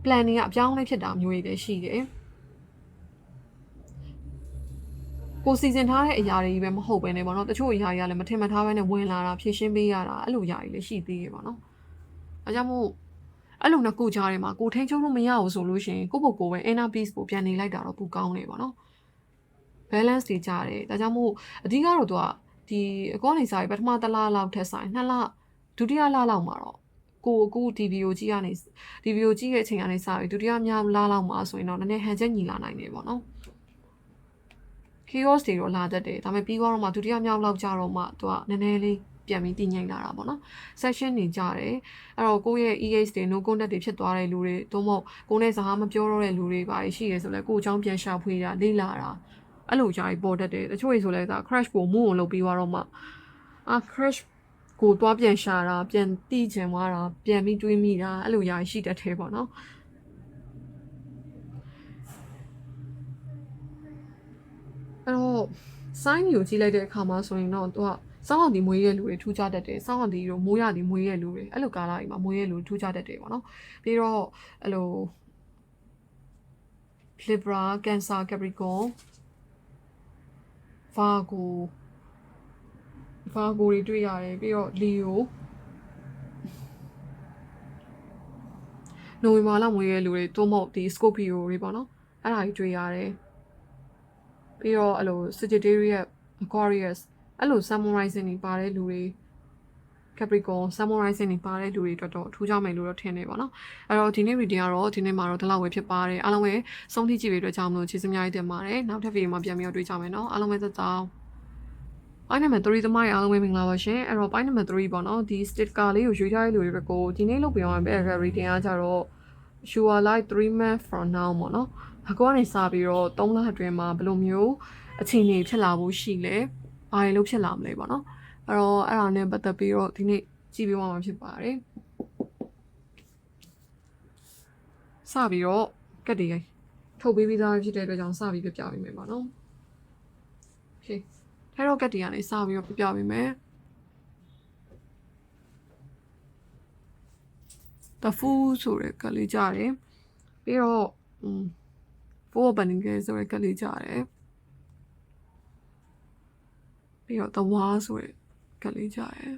plan တွေကအပြောင်းလဲဖြစ်တာမျိုးတွေလည်းရှိတယ်ကိုစီစဉ်ထားတဲ့အရာတွေပဲမဟုတ်ပဲねပေါ့နော်တချို့အရာတွေကလည်းမထင်မှတ်ထားဘဲနဲ့ဝင်လာတာဖြည့်ရှင်းပေးရတာအဲ့လိုအရာတွေလည်းရှိသေးတယ်ပေါ့နော်အဲကြောင့်မို့အဲ့လိုနှစ်ခုကြားထဲမှာကိုထိန်းချုပ်လို့မရဘူးဆိုလို့ရှိရင်ကိုယ့်ဘုတ်ကိုပဲ inner peace ကိုပြန်နေလိုက်တာတော့ပူကောင်းနေပေါ့နော် balance တွေကြားတယ်ဒါကြောင့်မို့အဓိကတော့သူကဒီအကောနေစာရေးပထမတစ်လလောက်ထက်ဆိုင်2လဒုတိယလလောက်မှာတော့ကိုအခု DVO ကြီးကနေ DVO ကြီးရဲ့အချိန်ကနေစပြီးဒုတိယမြောက်လလောက်မှာဆိုရင်တော့နည်းနည်းဟန်ချက်ညီလာနိုင်တယ်ပေါ့နော် chaos တွေတော့လာတတ်တယ်ဒါပေမဲ့ပြီးတော့မှဒုတိယမြောက်လောက်ကြတော့မှသူကနည်းနည်းလေးပြန်ပြီးတည်ငြိမ်လာတာပေါ့နော် session နေကြတယ်အဲ့တော့ကိုယ့်ရဲ့ EH တွေ no contact တွေဖြစ်သွားတဲ့လူတွေသို့မဟုတ်ကိုယ်နဲ့စကားမပြောတော့တဲ့လူတွေပါရှိရဲဆိုလဲကိုယ့်အကြောင်းပြန်ရှာဖွေတာလေ့လာတာအဲ့လိုကြာကြီးပေါ်တတ်တယ်တချို့တွေဆိုလဲဒါ crash ကိုမူးအောင်လုပ်ပြီးတော့မှcrash ကိုတွားပြန်ရှာတာပြန်တိကျင်သွားတာပြန်ပြီးတွေးမိတာအဲ့လိုຢာရှိတတ်တယ်ပေါ့နော်အဲ့တော့ sign ကိုကြည့်လိုက်တဲ့အခါမှာဆိုရင်တော့သူကစောင်းအောင်ဒီမွေးရဲ့လူတွေထူးခြားတတ်တယ်စောင်းအောင်ဒီတို့မိုးရဒီမွေးရဲ့လူတွေအဲ့လိုကာလကြီးမှာမွေးရဲ့လူထူးခြားတတ်တယ်ပေါ့နော်ပြီးတော့အဲ့လို Libra Cancer Capricorn Virgo တွေတွေ့ရတယ်ပြီးတော့ Leo နိုဝင်ဘာလမွေးရဲ့လူတွေတိုးမဟုတ်ဒီ Scorpio တွေပေါ့နော်အဲ့ဒါကြီးတွေ့ရတယ်ပြီးတော့အဲ့လို Sagittarius Aquarius အဲ့လို Sun Rising တွေပါတဲ့လူတွေ Capricorn Sun Rising တွေပါတဲ့လူတွေအတွက်တော့ထူးခြားမယ်လို့တော့ထင်နေပါတော့အဲ့တော့ဒီနေ့ reading ကတော့ဒီနေ့မှာတော့ဒီလောက်ပဲဖြစ်ပါတယ်အားလုံးပဲဆုံးဖြတ်ကြည့်ပြီးအတွက်ကြောင့်မလို့ကျေးဇူးများတင်ပါတယ်နောက်ထပ်ဗီဒီယိုမှာပြန်ပြီးတော့တွေ့ကြမယ်နော်အားလုံးပဲသက်သာပိုင်းနံပါတ်3သမိုင်းအားလုံးပဲမင်္ဂလာပါရှင်အဲ့တော့ပိုင်းနံပါတ်3ပေါ့နော်ဒီ sticker လေးကိုရွေးထားတဲ့လူတွေကိုဒီနေ့လုပ်ပြအောင်ပဲ reading ကကြတော့ you are like 3 months from now ပေါ့နော်အခုကနေစပြီးတော့3လအတွင်းမှာဘယ်လိုမျိုးအခြေအနေဖြစ်လာဖို့ရှိလဲဘာတွေလို့ဖြစ်လာမလဲပေါ့နော်အဲ့တော့အဲ့ဒါနဲ့ပတ်သက်ပြီးတော့ဒီနေ့ကြည့်ပြသွားမှာဖြစ်ပါတယ်စပြီးတော့ကတ်တွေထုတ်ပေးပြီးသားဖြစ်တဲ့အတွက်ကြောင့်စပြီးပြပြပေးမယ်ပေါ့နော်โอเคထဲတော့ကတ်တွေကနေစပြီးတော့ပြပြပေးမယ် The Fool ဆိုတဲ့ကလေးကြတယ်ပြီးတော့ Four Pentacles ဆိုတဲ့ကလေးကြတယ်ပြီးတော့ The Wall ဆိုတဲ့ကလေးကြတယ်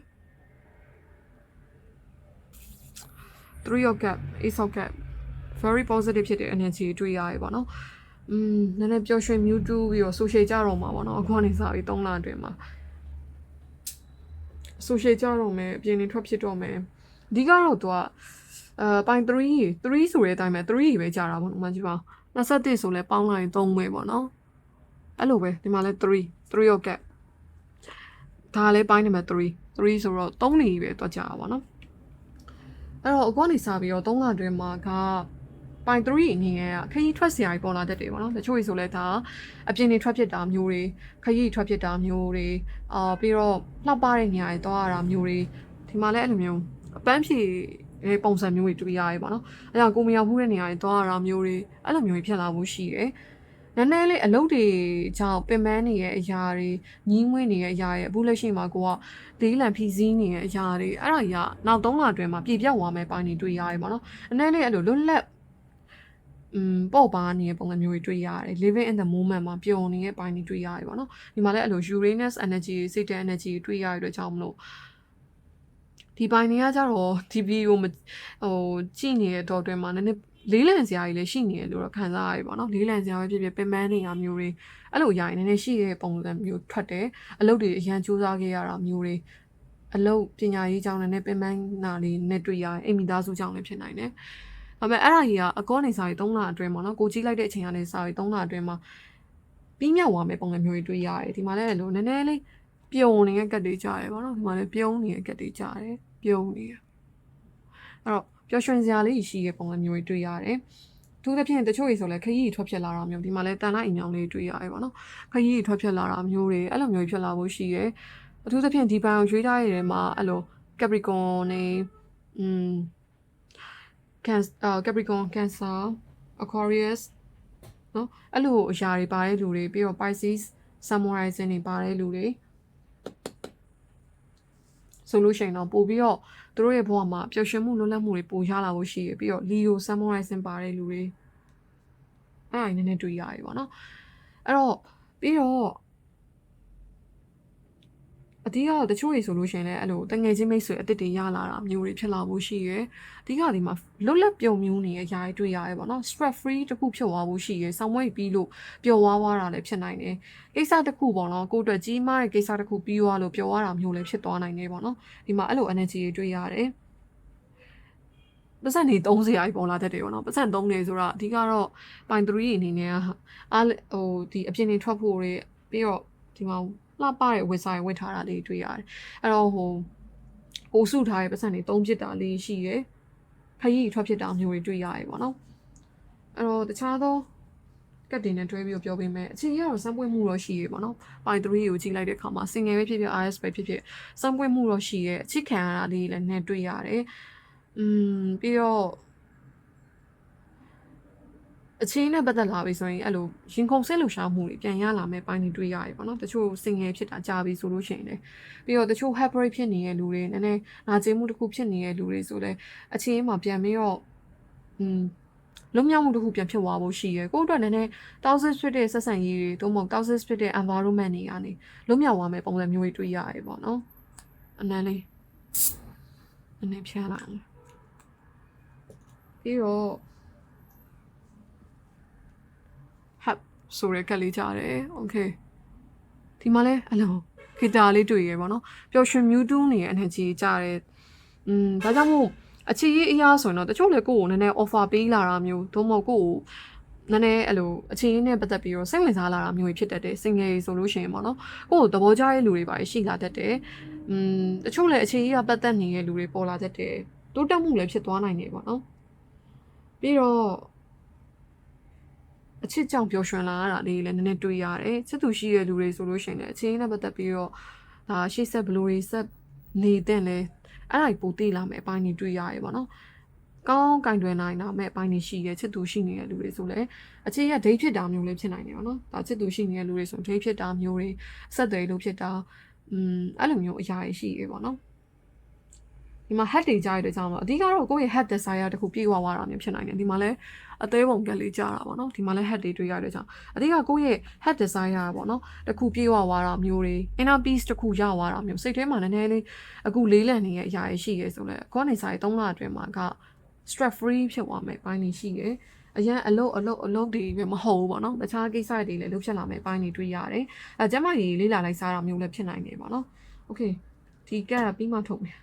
3 of Cups Ace of Cups very positive ဖြစ်တဲ့ energy တွေ့ရရပေါ့နော် နည်းနည်းပျော်ရွှင်မြူးတူးပြီးတော့ social ကြတော့မှာပေါ့နော်အခုကနေစပြီး3လအတွင်းမှာ social ကြတော့မယ်အပြင်နေထွက်ဖြစ်တော့မယ်အဓိကတော့သူကပိုင်း3ဆိုတဲ့အတိုင်းပဲ3ပဲကြာတာပေါ့မှကြည့်ပါ21ဆိုလဲပေါင်းလိုက်ရင်3ပဲပေါ့နော်အဲ့လိုပဲဒီမှာလဲ3 of gap ဒါလဲပိုင်းနံပါတ်3ဆိုတော့3နေပဲတွက်ကြတာပေါ့နော်အဲ့တော့အခုကနေစပြီးတော့3လအတွင်းမှာကပိုင်း3အနေနဲ့ခရီးထွက်စရာပေါ်လာတတ်တယ်ပေါ့နော်တချို့ဆိုလဲဒါအပြင်နေထွက်ဖြစ်တာမျိုးတွေခရီးထွက်ဖြစ်တာမျိုးတွေပြီးတော့လှပတဲ့နေရာတွေသွားရတာမျိုးတွေဒီမှာလဲအဲ့လိုမျိုးအပန်းဖြေပုံစံမျိုးတွေတွေ့ရတယ်ပေါ့နော်အဲ့ဒါကိုမရောက်ဘူးတဲ့နေရာတွေသွားရတာမျိုးတွေအဲ့လိုမျိုးဖြစ်လာဖို့ရှိတယ်နည်းနည်းလေးအလုပ်တွေကြောင့်ပင်ပန်းနေတဲ့အရာတွေညီးမွေးနေတဲ့အရာတွေအခုလက်ရှိမှာကိုကလေးလံဖြီးစည်းနေတဲ့အရာတွေအဲ့ဒါကြီးကနောက်3လအတွင်းမှာပြည့်ပြောက်သွားမယ်ပိုင်းတွေတွေ့ရတယ်ပေါ့နော်နည်းနည်းလေးအဲ့လိုလွတ်လပ်ပေါ့ပါနေတဲ့ပုံစံမျိုးတွေတွေ့ရတယ် living in the moment မှာပျော်နေတဲ့ပိုင်းတွေတွေ့ရတယ်ပေါ့နော်ဒီမှာလည်းအဲ့လို Uranus energy Saturn energy တွေ့ရတဲ့အတွက်ကြောင့်မလို့ဒီပိုင်းတွေကကြတော့ဒီဗီဒီယိုကြည့်နေတဲ့တော့အတွင်းမှာနည်းနည်းလေးလံစရာကြီးလည်းရှိနေတယ်လို့တော့ခံစားရတယ်ပေါ့နော်လေးလံစရာပဲဖြစ်ဖြစ်ပင်ပန်းနေတာမျိုးတွေအဲ့လိုအရာတွေနည်းနည်းရှိတဲ့ပုံစံမျိုးထွက်တယ်အလုပ်တွေအရန်စူးစမ်းခဲ့ရတာမျိုးတွေအလုပ်ပညာရေးကြောင့်လည်းပင်ပန်းနာလေးနဲ့တွေ့ရတယ်အိမ်မိသားစုကြောင့်လည်းဖြစ်နိုင်တယ်ဒါပေမဲ့အဲ့ဒါကြီးကအကောနေစာရီ3လအတွင်းပေါ့နော်ကိုကြည့်လိုက်တဲ့အချိန်ကနေစာရီ3လအတွင်းမှာပြီးမြောက်သွားမယ်ပုံစံမျိုးတွေတွေ့ရတယ်ဒီမှာလည်းလို့နည်းနည်းလေးပြုံနေတဲ့ကတ်တွေကြားရပေါ့နော်ဒီမှာလည်းပြုံးနေတဲ့ကတ်တွေကြားတယ်ပြုံးနေအဲ့တော့ပျော်ရွှင်စရာလေးရှိတဲ့ပုံစံမျိုးတွေတွေ့ရတယ်။သူတစ်ဖြင့်တချို့တွေဆိုလဲခရီးထွက်ဖြစ်လာတာမျိုးဒီမှာလဲတန်လိုက်အင်ကြောင်လေးတွေ့ရတယ်ပေါ့နော်။ခရီးထွက်ဖြစ်လာတာမျိုးတွေအဲ့လိုမျိုးဖြစ်လာဖို့ရှိရဲ။အထူးသဖြင့်ဒီဘန်ကိုရွေးထားရတဲ့မှာအဲ့လို Capricorn နေCapricorn Cancer Aquarius နော်အဲ့လိုအရာတွေပါတဲ့လူတွေပြီးတော့ Pisces Sun Rising တွေပါတဲ့လူတွေဆိုလို့ရှိရင်တော့ပို့ပြီးတော့သူတို့ရဲ့ဘဝမှာပျော်ရွှင်မှုလွတ်လပ်မှုတွေပိုရလာဖို့ရှိရပြီးတော့ Leo Sun Rising ပါတဲ့လူတွေအဲ့ဒါနည်းနည်းတွေ့ရတယ်ပေါ့နော်အဲ့တော့ပြီးတော့အဓိကတော့တချို့တွေဆိုလို့ရှိရင်လည်းအဲ့လိုတငယ်ချင်းမိတ်ဆွေအစ်စ်တွေရလာတာမျိုးတွေဖြစ်လာဖို့ရှိရယ်အဓိကဒီမှာလွတ်လပ်ပြုံမျိုးနေရဲ့ຢာတွေတွေ့ရတယ်ပေါ့နော် stress free တခုဖြစ်သွားဖို့ရှိရယ်ဆောင်းမွေးပြီးလို့ပျော်သွားတာလည်းဖြစ်နိုင်တယ်ကိစ္စတစ်ခုပေါ့နော်ကိုယ့်အတွက်ကြီးမားတဲ့ကိစ္စတစ်ခုပြီးသွားလို့ပျော်သွားတာမျိုးလည်းဖြစ်သွားနိုင်တယ်ပေါ့နော်ဒီမှာအဲ့လို energy တွေတွေ့ရတယ်ပတ်စံနေ30ရာကြီးပေါ်လာတတ်တယ်ပေါ့နော်ပတ်စံ3နေဆိုတော့အဓိကတော့ပိုင်3အနေနဲ့ဒီအပြင်နေထွက်ဖို့တွေပြီးတော့ဒီမှာလှပတဲ့ဝက်ဆိုင်ဝတ်ထားတာလေးတွေ့ရတယ်အဲ့တော့ကိုစုထားတဲ့ပတ်စံတွေ3ဖြစ်တာလေးရှိရယ်ခရီးထွက်ဖြစ်တာမျိုးတွေတွေ့ရတယ်ပေါ့နော်အဲ့တော့တခြားသောကတ်တင်နဲ့တွဲပြီးပြောပေးမယ်အချိန်ကြီးကတော့စမ်းပွင့်မှုတော့ရှိရယ်ပေါ့နော်ပိုင်3ကိုကြည့်လိုက်တဲ့အခါမှာ single ပဲဖြစ်ဖြစ် RS ပဲဖြစ်ဖြစ်စမ်းပွင့်မှုတော့ရှိရယ်အချစ်ခံရတာလေးလည်းနည်းတွေ့ရတယ်ပြီးတော့အချင်းနဲ့ပတ်သက်လာပြီဆိုရင်အဲ့လိုရင်ခုန်ဆဲလှူရှားမှုတွေပြန်ရလာမဲ့ပိုင်းတွေတွေ့ရတယ်ပေါ့နော်တချို့ single ဖြစ်တာကြာပြီဆိုလို့ရှိရင်လည်းပြီးတော့တချို့ happy ဖြစ်နေတဲ့လူတွေနည်းနည်းနာကျင်မှုတစ်ခုဖြစ်နေတဲ့လူတွေဆိုလည်းအချင်းမှာပြန်ပြီးတော့လွတ်မြောက်မှုတစ်ခုပြန်ဖြစ်သွားဖို့ရှိရယ်ကိုယ့်အတွက်နည်းနည်း toxic ဖြစ်တဲ့ဆက်ဆံရေးတွေသို့မဟုတ် toxic ဖြစ်တဲ့ environment တွေကနေလွတ်မြောက်သွားမဲ့ပုံစံမျိုးတွေတွေ့ရတယ်ပေါ့နော်အနည်းလေးဖြန်းလာတယ်ပြီးတော့ဆိုရကလေးကြတယ်โอเคဒီမှာလဲအလုံးဂီတာလေးတွေ့ရပေါ့နော်ပျော်ရွှင်မြူးတူးနေရဲ့ energy ကြတယ်ဒါကြောင့်မို့အခြေရေးအရာဆိုရင်တော့တချို့လေကိုယ့်ကိုနည်းနည်း offer ပေးလာတာမျိုးသို့မဟုတ်ကိုယ့်ကိုနည်းနည်းအဲ့လိုအခြေရေးနဲ့ပတ်သက်ပြီးတော့စိတ်ဝင်စားလာတာမျိုးဖြစ်တတ်တယ် single ဆိုလို့ရှိရင်ပေါ့နော်ကိုယ့်ကိုသဘောကျတဲ့လူတွေပါရှိလာတတ်တယ်တချို့လေအခြေရေးကပတ်သက်နေတဲ့လူတွေပေါ်လာတတ်တယ်တိုးတက်မှုလည်းဖြစ်သွားနိုင်တယ်ပေါ့နော်ပြီးတော့အချစ်ကြောင့်ပျော်ရွှင်လာရတာလေးလည်းနည်းနည်းတွေ့ရတယ်ချစ်သူရှိတဲ့လူတွေဆိုလို့ရှိရင်လည်းအချင်းနဲ့ပတ်သက်ပြီးတော့ဒါရှေ့ဆက်ဘလိုတွေဆက်နေတဲ့လဲအဲ့ဒါပိုသိလာမယ်အပိုင်းတွေတွေ့ရတယ်ပေါ့နော်ကောင်းကင်တွယ်နိုင်တာမဲ့အပိုင်းတွေရှိရဲ့ချစ်သူရှိနေတဲ့လူတွေဆိုလည်းအချင်းရဒိတ်ဖြစ်တာမျိုးလည်းဖြစ်နိုင်တယ်ပေါ့နော်ဒါချစ်သူရှိနေတဲ့လူတွေဆိုဒိတ်ဖြစ်တာမျိုးတွေဆက်သွယ်လို့ဖြစ်တာအဲ့လိုမျိုးအရာတွေရှိရေပေါ့နော်ဒီမှာ head တွေကြားရတဲ့ကြောင့်တော့အဓိကတော့ကိုယ့်ရဲ့ head desire တခုပြေဝသွားတာမျိုးဖြစ်နိုင်တယ်ဒီမှာလည်းအသေးပုံကလေးကြားတာပေါ့နော်ဒီမှာလည်း head တွေတွေ့ရတဲ့ကြောင့်အဓိကကိုယ့်ရဲ့ head desire ပေါ့နော်တခုပြေဝသွားတာမျိုးတွေ inner peace တခုရသွားတာမျိုးစိတ်ထဲမှာနည်းနည်းလေးအခုလေးလံနေရဲ့အရာတွေရှိရဲဆိုလဲကိုယ့်နေစာရေး3လအတွင်းမှာက stress free ဖြစ်သွားမယ်ပိုင်းတွေရှိရဲ အရင်အလုပ်တွေပဲမဟုတ်ဘူးပေါ့နော်တခြားကိစ္စတွေလည်းလုပ်ဖြစ်လာမယ်ပိုင်းတွေတွေ့ရတယ်ကျမကြီးလေးလာလိုက်စားတာမျိုးလည်းဖြစ်နိုင်တယ်ပေါ့နော်โอเคဒီကတ်ပြီးမှထုတ်မယ်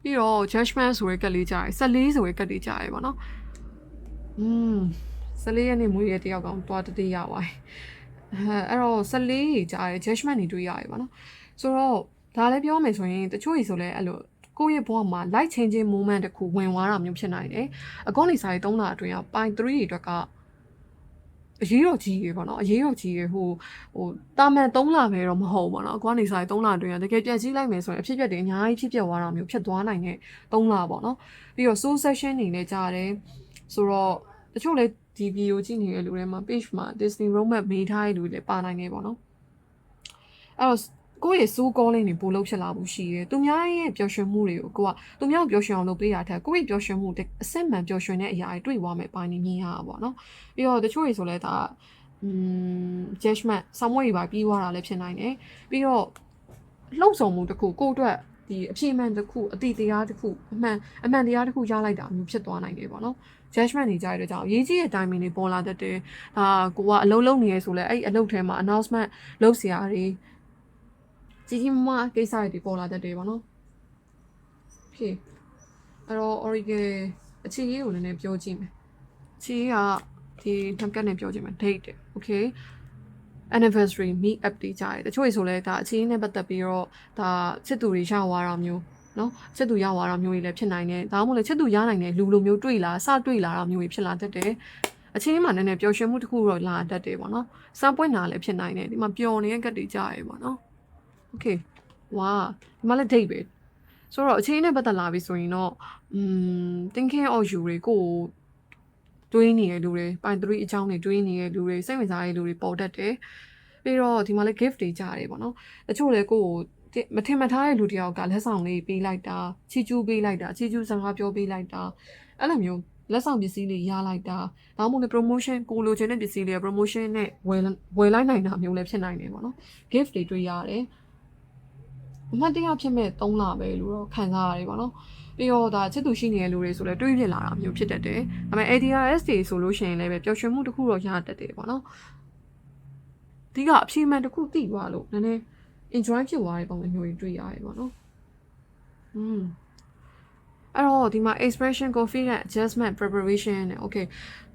ပြီးတော့ judgment ဆိုတဲ့ကတ်လေးကြားရယ်14ဆိုတဲ့ကတ်လေးကြားရယ်ပေါ့နော်14ရက်နေ့မွေးရတယောက်ကောင်တွားတတိရပါအဲ့တော့14ကြားရယ် judgment တွေတွေ့ရရယ်ပေါ့နော်ဆိုတော့ဒါလည်းပြောမယ်ဆိုရင်တချို့ကြီးဆိုလဲအဲ့လိုကိုယ့်ရဲ့ဘဝမှာ light changing moment တခုဝင်သွားတာမျိုးဖြစ်နိုင်တယ်အကောင့်လေးစာရေး3လအတွင်းကပိုင်း3တွေအတွက်ကအရေးတော်ကြီးရေပေါ့နော်အရေးတော်ကြီးရေဟိုတာမန်3လပဲတော့မဟုတ်ဘူးပေါ့နော်အကောင့်လေးစာရေး3လအတွင်းကတကယ်ပြန်ကြည့်လိုက်မယ်ဆိုရင်အဖြစ်အပျက်တွေအများကြီးဖြစ်ပျက်သွားတာမျိုးဖြစ်သွားနိုင်တဲ့3လပေါ့နော်ပြီးတော့ soul session နေနဲ့ကြားတယ်ဆိုတော့တချို့လေဒီ video ကြည့်နေတဲ့လူတွေမှာ page မှာ Disney roadmap မေးထားတဲ့လူတွေလည်းပါနိုင်နေပေါ့နော်အဲ့တော့ကိုယ့်ရဲ့စိုးကောလေးနေပို့လို့ဖြစ်လာမှုရှိတယ်။သူများရဲ့ပျော်ရွှင်မှုတွေကိုကိုကသူများကိုပျော်ရွှင်အောင်လုပ်ပေးရတဲ့ကိုယ့်ရဲ့ပျော်ရွှင်မှုအစစ်မှန်ပျော်ရွှင်တဲ့အရာတွေတွေ့သွားမယ်ပိုင်းနေမြင်ရတာပေါ့နော်။ပြီးတော့တချို့တွေဆိုလဲဒါjudgment ဆောင်းမွေးပါပြီးသွားတာလည်းဖြစ်နိုင်တယ်။ပြီးတော့လှုပ်ဆောင်မှုတစ်ခုကိုယ့်အတွက်ဒီအဖြစ်မှန်တစ်ခုအတိတရားတစ်ခုအမှန်တရားတစ်ခုရလိုက်တာမျိုးဖြစ်သွားနိုင်တယ်ပေါ့နော်။ judgment နေကြတဲ့ကြောင့်ရေးကြီးတဲ့ timing တွေပေါ်လာတတ်တယ်။ဒါကိုကအလုပ်လုပ်နေရဆိုလဲအဲ့အလုပ်ထဲမှာ announcement လုပ်စရာတွေကြီးမားကိစ္စတွေပေါ်လာတတ်တယ်ပေါ့နော်โอเคအဲ့တော့ Origal အခြေရေးကိုလည်းပြောကြည့်မယ်အခြေရေးကဒီနှက်ကတ်နဲ့ပြောကြည့်မယ် date တယ် okay anniversary meet up တွေကြားတယ်တချို့ဆိုလဲဒါအခြေရေးနဲ့ပတ်သက်ပြီးတော့ဒါချစ်သူတွေရောက်သွားတာမျိုးနော်ချစ်သူရောက်သွားတာမျိုးတွေလည်းဖြစ်နိုင်တယ်ဒါမှမဟုတ်လည်းချစ်သူရနိုင်တဲ့လူလိုမျိုးတွေ့လာစတွေ့လာတာမျိုးတွေဖြစ်လာတတ်တယ်အချင်းမှာနည်းနည်းပျော်ရွှင်မှုတစ်ခုတော့လာတတ်တယ်ပေါ့နော်စပွင့်တာလည်းဖြစ်နိုင်တယ်ဒီမှာပျော်နေတဲ့ကတ်တွေကြားရပေါ့နော်okay ဝါဒီမှာလည်း date ပဲဆိုတော့အချိန်နဲ့ပတ်သက်လာပြီဆိုရင်တော့thinking of you တွေကိုတွေးနေတဲ့လူတွေပိုင်း3အကြောင်းတွေတွေးနေတဲ့လူတွေစိတ်ဝင်စားတဲ့လူတွေပေါ်တတ်တယ်ပြီးတော့ဒီမှာလည်း gift တွေကြားတယ်ပေါ့နော်တချို့လည်းကိုယ်မထင်မှတ်ထားတဲ့လူတယောက်ကလက်ဆောင်လေးပေးလိုက်တာချီကျူးပေးလိုက်တာချီကျူးစကားပြောပေးလိုက်တာအဲ့လိုမျိုးလက်ဆောင်ပစ္စည်းလေးရလိုက်တာဒါမှမဟုတ် promotion ကိုလိုချင်တဲ့ပစ္စည်းလေး promotion နဲ့ဝယ်လိုက်နိုင်တာမျိုးလည်းဖြစ်နိုင်တယ်ပေါ့နော် gift တွေတွေ့ရတယ်အမှတ်တရဖြစ်မဲ့3လပဲလို့တော့ခံစားရတယ်ပေါ့နော်ပြီးတော့ဒါချစ်သူရှိနေတဲ့လူတွေဆိုလဲတွေးပြလာတာမျိုးဖြစ်တတ်တယ်ဒါပေမဲ့ ADRS တွေဆိုလို့ရှိရင်လည်းပဲပျော်ရွှင်မှုတစ်ခုတော့ရတတ်တယ်ပေါ့နော်ဒီကအဖြေမှန်တစ်ခုသိသွားလို့နည်းနည်း enjoy ဖြစ်သွားတဲ့ပုံစံမျိုးတွေတွေ့ရတယ်ပေါ့နော်အဲ့တော့ဒီမှာ expression confidence adjustment preparation နဲ့ okay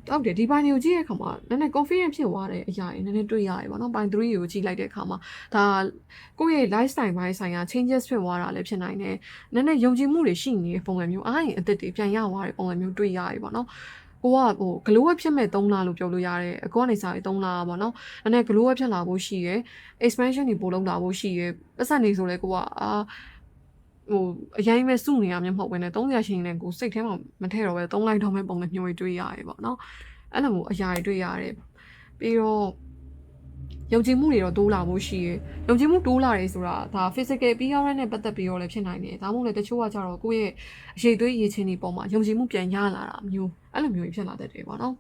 ဟုတ်တယ်ဒီပိုင်းတွေကိုကြည့်တဲ့အခါမှာနည်းနည်း confident ဖြစ်သွားတဲ့အရာတွေနည်းနည်းတွေ့ရတယ်ပေါ့နော်ပိုင်း3ကိုကြည့်လိုက်တဲ့အခါမှာဒါကိုယ့်ရဲ့ lifestyle ဘိုင်းဆိုင်ရာ changes ဖြစ်သွားတာလည်းဖြစ်နိုင်တယ်နည်းနည်းယုံကြည်မှုတွေရှိနေတဲ့ပုံစံမျိုးအားရင်အသက်တွေပြန်ရသွားတဲ့ပုံစံမျိုးတွေ့ရတယ်ပေါ့နော်ကိုကဂလိုးဝက်ဖြစ်မဲ့3လလို့ပြောလို့ရတယ်အကောကနေစားပြီး3လပေါ့နော်နည်းနည်းဂလိုးဝက်ဖြစ်လာဖို့ရှိရယ် expansion တွေပို့လုပ်လာဖို့ရှိရယ်ပတ်စံနေဆိုလဲကိုကအရင်ပဲစုနေရမှာမဟုတ်ဘဲနဲ့300ရှင်နဲ့ကိုစိတ်ထဲမှာမထည့်တော့ပဲ3လိုက်တော့မဲ့ပုံစံမျိုးတွေတွေ့ရတယ်ပေါ့နော်အဲ့လိုမျိုးအရာတွေတွေ့ရတယ်ပြီးတော့ယုံကြည်မှုတွေတော့တိုးလာဖို့ရှိရယ်ယုံကြည်မှုတိုးလာတယ်ဆိုတာဒါ physical ပြီးရတဲ့နဲ့ပတ်သက်ပြီးတော့လည်းဖြစ်နိုင်တယ်ဒါမှမဟုတ်လည်းတချို့ကကြတော့ကိုယ့်ရဲ့အရေးသွေးရည်ချင်းတွေပုံမှာယုံကြည်မှုပြန်ရလာတာမျိုးအဲ့လိုမျိုးဖြစ်လာတတ်တယ်ပေါ့နော်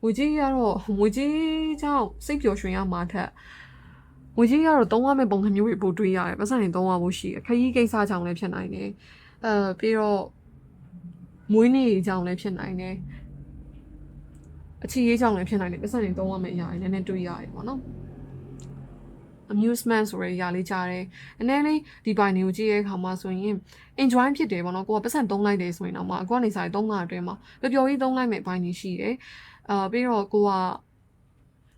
ငွေကြီးကတော့ငွေကြီးကြောင့်စိတ်ပျော်ရွှင်ရမှာထက်ငွေကြီးကတော့သုံးရမယ့်ပုံစံမျိုးတွေပို့တွေ့ရတယ်ပတ်စံတွေသုံးရဖို့ရှိရခရီးကိစ္စကြောင့်လည်းဖြစ်နိုင်တယ်ပြီးတော့မွေးနေ့ကြောင့်လည်းဖြစ်နိုင်တယ်အချီရေးကြောင့်လည်းဖြစ်နိုင်တယ်ပတ်စံတွေသုံးရမယ့်အရာတွေနည်းနည်းတွေ့ရတယ်ပေါ့နော် amusement ဆိုတဲ့အရာလေးကြားတယ်အနည်းလေးဒီပိုင်းတွေကိုကြည့်ရတဲ့အခါမှာဆိုရင် enjoy ဖြစ်တယ်ပေါ့နော်ကိုကပတ်စံသုံးလိုက်တယ်ဆိုရင်တော့မှကိုကနေစား3လအတွင်းမှာပျော်ကြီးသုံးလိုက်မယ့်ဘိုင်းတွေရှိတယ်ပြီးတော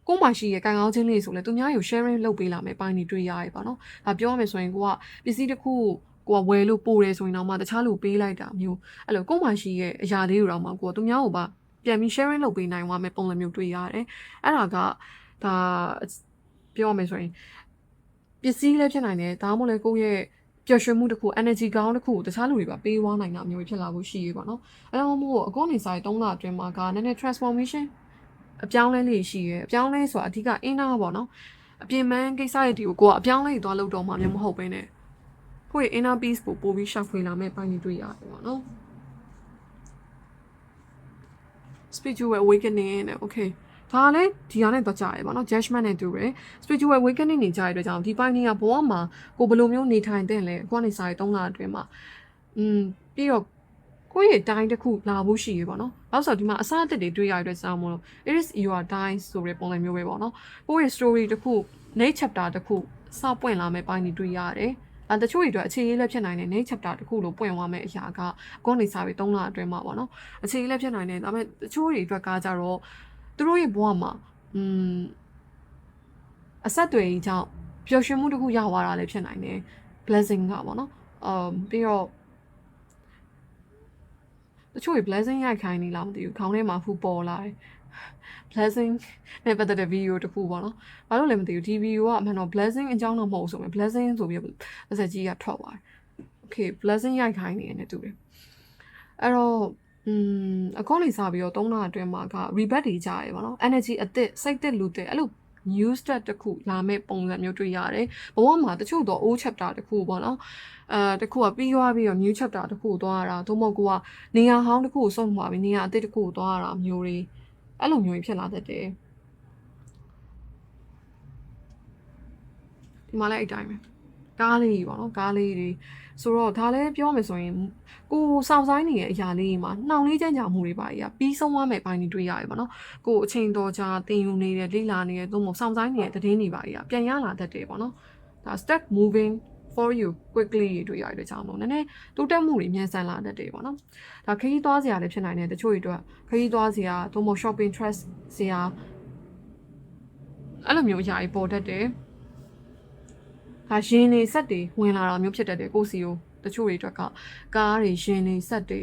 ့ကိုမှရှိရကန်ကောင်းချင်းလေးဆိုလဲသူများကို sharing လုပ်ပေးလာမယ်ပိုင်းတွေတွေ့ရတယ်ပေါ့နော်ဒါပြောရမယ်ဆိုရင်ကိုကပစ္စည်းတစ်ခုကိုကဝယ်လို့ပို့တယ်ဆိုရင်တော့မှတခြားလူပေးလိုက်တာမျိုးအဲ့လိုကိုမှရှိရဲ့အရာလေးတွေတော့မှကိုကသူများကိုပါပြန်ပြီး sharing လုပ်ပေးနိုင်သွားမယ်ပုံစံမျိုးတွေ့ရတယ်အဲ့ဒါကဒါပြောရမယ်ဆိုရင်ပစ္စည်းလည်းဖြစ်နိုင်တယ်ဒါမှမဟုတ်လည်းကိုယ့်ရဲ့ပျော်ရွှင်မှုတစ်ခု energy ကောင်းတစ်ခုကိုတခြားလူတွေပါပေးသွားနိုင်တာမျိုးဖြစ်လာဖို့ရှိရပေါ့နော်အဲ့တော့မို့အကောင့်နေစား3လအတွင်းမှာကနည်းနည်း transformation အပြောင်းလဲလေးရှိရဲအပြောင်းလဲဆိုတာအဓိကအင်းနာပေါ့နော်အပြင်ပန်းကိစ္စတွေဒီကိုကအပြောင်းလဲသွားလို့တော့မှမျိုးမဟုတ်ဘဲနဲ့ကိုယ့်ရဲ့ inner peace ကိုပို့ပြီးရှောက်ဖွေလာမဲ့ပိုင်းတွေတွေ့ရတယ်ပေါ့နော် spiritual awakening နဲ့ okay ဒါလည်းဒီဟာနဲ့တော့ကြာရပါတော့ judgment နဲ့တူတယ် spiritual awakening နေကြရတဲ့ကြောင့်ဒီပိုင်းကဘဝမှာကိုဘယ်လိုမျိုးနေထိုင်တဲ့လဲအခုကနေစာရေး3လအတွင်းမှာပြီးတော့ကိုယ့်ရဲ့ time တစ်ခုလာဖို့ရှိရပါတော့။နောက်ဆိုဒီမှာအစအသစ်တွေတွေ့ရတဲ့ကြောင့်မို့လို့ it is your time ဆိုတဲ့ပုံစံမျိုးပဲပေါ့နော်။ကိုယ့်ရဲ့ story တစ်ခု next chapter တစ်ခုစပွင့်လာမယ့်ပိုင်းတွေတွေ့ရတယ်။တချို့တွေအတွက်အခြေရေးလည်းဖြစ်နိုင်တယ် next chapter တစ်ခုလို့ပွင့်သွားမယ့်အရာကကိုယ့်နေစာပြီး3လအတွင်းမှာပေါ့နော်။အခြေရေးလည်းဖြစ်နိုင်တယ်ဒါပေမဲ့တချို့တွေအတွက်ကကြတော့သူတို့ရဲ့ဘဝမှာအဆက်တွေကြောင့်ပျော်ရွှင်မှုတစ်ခုရသွားတာလည်းဖြစ်နိုင်တယ် blessing ကပေါ့နော်ပြီးတော့တချို့ blessing ရိုက်ခိုင်းနေလားမသိဘူးခေါင်းထဲမှာဖူပေါ်လာတယ် blessing နဲ့ပတ်သက်တဲ့ video တစ်ခုပေါ့နော်ဘာလို့လဲမသိဘူးဒီ video ကအမှန်တော့ blessing အကြောင်းတော့မဟုတ်ဆိုပေမဲ့ blessing ဆိုပြီးအဆက်ကြီးကထွက်သွားတယ် okay blessing ရိုက်ခိုင်းနေတယ်တူတယ်အဲ့တော့အကောလေးစားပြီးတော့3လအတွင်းမှာက rebirth တွေကြရဲပါတော့ energy အသစ်စိတ်သစ်လူသစ်အဲ့လို new start တစ်ခုလာမဲ့ပုံစံမျိုးတွေ့ရတယ်ဘဝမှာတချို့တော့ old chapter တစ်ခုပေါ့နော်တခုကပြီးသွားပြီးတော့ new chapter တစ်ခုသွားရတာသို့မဟုတ်ကိုကနေရာဟောင်းတစ်ခုကိုဆုံးသွားပြီးနေရာအသစ်တစ်ခုကိုသွားရတာမျိုးတွေအဲ့လိုမျိုးဖြစ်လာတတ်တယ်ဒီမှာလည်းအဲ့တိုင်းပဲကားလေးပေါ့နော်ကားလေးတွေဆိုတော့ဒါလည်းပြောမယ်ဆိုရင်ကိုစောင့်ဆိုင်နေတဲ့အရာလေးမှာနှောင်လေးကြမ်းကြမှုတွေပါကြီးပြီးဆုံးသွားမယ်ပိုင်းတွေတွေ့ရတယ်ပေါ့နော်ကိုအချိန်တော်ကြာတင်ယူနေတယ်လိလာနေတယ်သို့မဟုတ်စောင့်ဆိုင်နေတဲ့သတင်းတွေပါကြီးပြန်ရလာတတ်တယ်ပေါ့နော်ဒါ start moving for you quickly တွေ့ရတဲ့ကြောင့်လို့နည်းနည်းတိုးတက်မှုတွေမြန်ဆန်လာတတ်တယ်ပေါ့နော်ဒါခရီးသွားစရာလည်းဖြစ်နိုင်တယ်တချို့တွေအတွက်ခရီးသွားစရာသို့မဟုတ် shopping trust စရာအဲ့လိုမျိုးအရာတွေပေါ်တတ်တယ်ဒါရင်နေဆက်တွေဝင်လာတာမျိုးဖြစ်တတ်တယ်ကိုစီကိုတချို့တွေအတွက်ကကားတွေရင်နေဆက်တွေ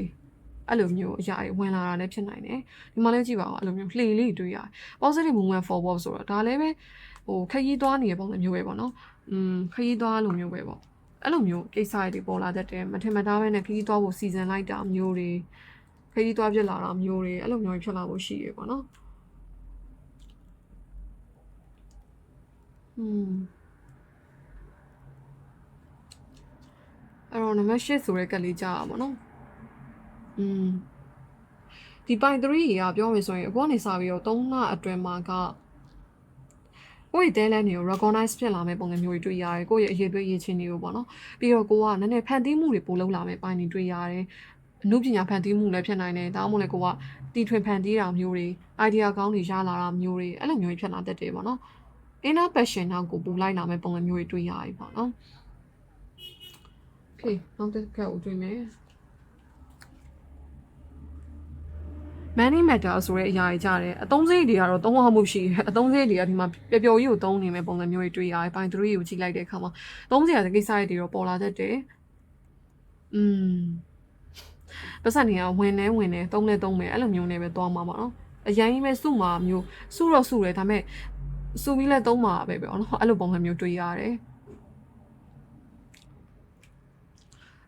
အဲ့လိုမျိုးအရာတွေဝင်လာတာလည်းဖြစ်နိုင်တယ်ဒီမှာလည်းကြည့်ပါဦးအဲ့လိုမျိုးလှေလေးတွေ့ရတယ် positive movement forward ဆိုတော့ဒါလည်းပဲဟိုခရီးသွားနေတဲ့ပုံစံမျိုးပဲပေါ့နော်ခရီးသွားလိုမျိုးပဲပေါ့အဲ့လိုမျိုးကိစ္စတွေပေါ်လာတတ်တယ်မထင်မှတ်သားပဲနဲ့ခရီးသွားဖို့စီစဉ်လိုက်တာမျိုးတွေခရီးသွားဖြစ်လာတာမျိုးတွေအဲ့လိုမျိုးဖြစ်လာဖို့ရှိရပေါ့နော်အဲ့တော့နံပါတ်8ဆိုတဲ့ကလေးကြာပါဘောနော်ဒီပိုင်း3ကပြောမယ်ဆိုရင်အခုကနေစပြီးတော့3လအတွင်းမှာကကိုယ့်ရဲ့တဲလန်တွေကို recognize ဖြစ်လာမယ့်ပုံစံမျိုးတွေတွေ့ရတယ်ကိုယ့်ရဲ့အရေးတွေရေးချင်းတွေကိုပေါ့နော်ပြီးတော့ကိုကနည်းနည်းဖန်တီးမှုတွေပို့လုပ်လာမယ့်ပိုင်းတွေတွေ့ရတယ်အမှုပညာဖန်တီးမှုလည်းဖြစ်နိုင်တယ်ဒါမှမဟုတ်လည်းကိုကတီထွင်ဖန်တီးတာမျိုးတွေ idea ကောင်းတွေရလာတာမျိုးတွေအဲ့လိုမျိုးဖြစ်လာတတ်တယ်ပေါ့နော် inner passion နောက်ကိုပူလိုက်လာမယ့်ပုံစံမျိုးတွေတွေ့ရပြီပေါ့နော် okay နောက်တစ်ခါဦးတွေ့မယ် money matter ဆိုတဲ့အရာကြီးကြတယ်အသုံးစရိတ်တွေကတော့သုံးအောင်မှုရှိတယ်အသုံးစရိတ်တွေကဒီမှာပျော်ပျော်ကြီးကိုသုံးနေမယ့်ပုံစံမျိုးတွေတွေ့ရတယ်ပိုင်း3ကိုကြည့်လိုက်တဲ့အခါမှာသုံးစရာတဲ့ကိစ္စတွေတော့ပေါ်လာတတ်တယ်ပတ်စံနေကဝင်နေသုံးမယ်အဲ့လိုမျိုးနဲ့ပဲသွားမှာပါနော်အရင်ကြီးပဲစုမှာမျိုးစုတော့စုတယ်ဒါပေမဲ့စုပြီးလဲသုံးမှာပဲပေါ့နော်အဲ့လိုပုံစံမျိုးတွေ့ရတယ်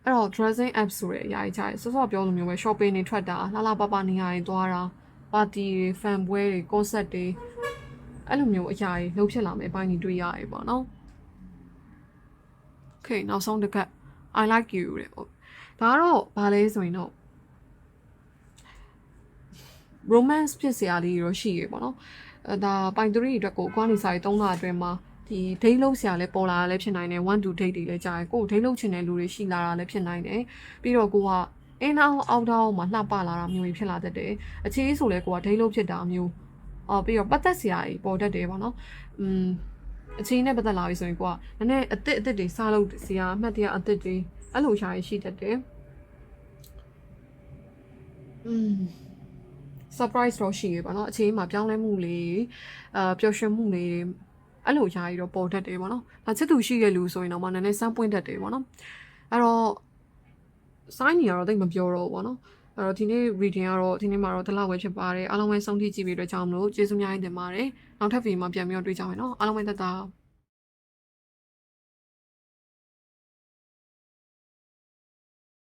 အဲ့တော့ dressing app ဆိုတဲ့အရာကြီးကြတယ်စောစောပြောလိုမျိုးပဲ shopping တွေထွက်တာလှပနေရာတွေသွားတာပါတီတွေ fan ပွဲတွေ concert တွေအဲ့လိုမျိုးအရာတွေလုပ်ဖြစ်လာမယ့်အပိုင်းတွေတွေ့ရတယ်ပေါ့နော် okay နောက်ဆုံးတစ်ခါ I like you တဲ့ဟုတ်ဒါကတော့ဘာလဲဆိုရင်တော့ romance ဖြစ်စရာလေးတွေရှိရပေါ့နော်ဒါပိုင်း3အတွက်ကိုကွာနေစာရေး3လအတွင်းမှာဒီ date လုပ်ဆရာလည်းပေါ်လာတာလည်းဖြစ်နိုင်တယ် one to date တွေလည်းကြာတယ်ကို date လုပ်ချင်တဲ့လူတွေရှိလာတာလည်းဖြစ်နိုင်တယ်ပြီးတော့ကိုကအင်းအောင်အောက်တောင်းမှာလှပလာတာမျိုးတွေဖြစ်လာတတ်တယ်အခြေအေးဆိုလဲကိုက date လုပ်ဖြစ်တာမျိုးပြီးတော့ပတ်သက်ဆရာကြီးပေါ်တတ်တယ်ပေါ့နော်အခြေနဲ့ပတ်သက်လာပြီဆိုရင်ကိုကနည်းနည်းအစ်စ်တွေစားလို့ဆရာအမှတ်တရအစ်စ်တွေအဲ့လိုရှာရရှိတတ်တယ်surprise တော့ရှိရပါတော့အခြေမှာပြောင်းလဲမှုလေးပျော်ရွှင်မှုလေးအဲ့လိုယာကြီးတော့ပေါ်တတ်တယ်ပေါ့နော်ဒါချစ်သူရှိတဲ့လူဆိုရင်တော့မှနည်းနည်းစမ်းပွင့်တတ်တယ်ပေါ့နော်အဲ့တော့ sign ကြီးကတော့တိတ်မပြောတော့ဘူးပေါ့နော်အဲ့တော့ဒီနေ့ reading ကတော့ဒီနေ့မှာတော့ဒီလောက်ပဲဖြစ်ပါတယ်အားလုံးပဲဆုံးဖြတ်ကြည့်ပြီးတော့ကြောင်းမလို့ကျေးဇူးများတင်ပါတယ်နောက်ထပ်ဗီဒီယိုမှာပြန်ပြီးတော့တွေ့ကြမယ်နော်အားလုံးပဲတက်တာ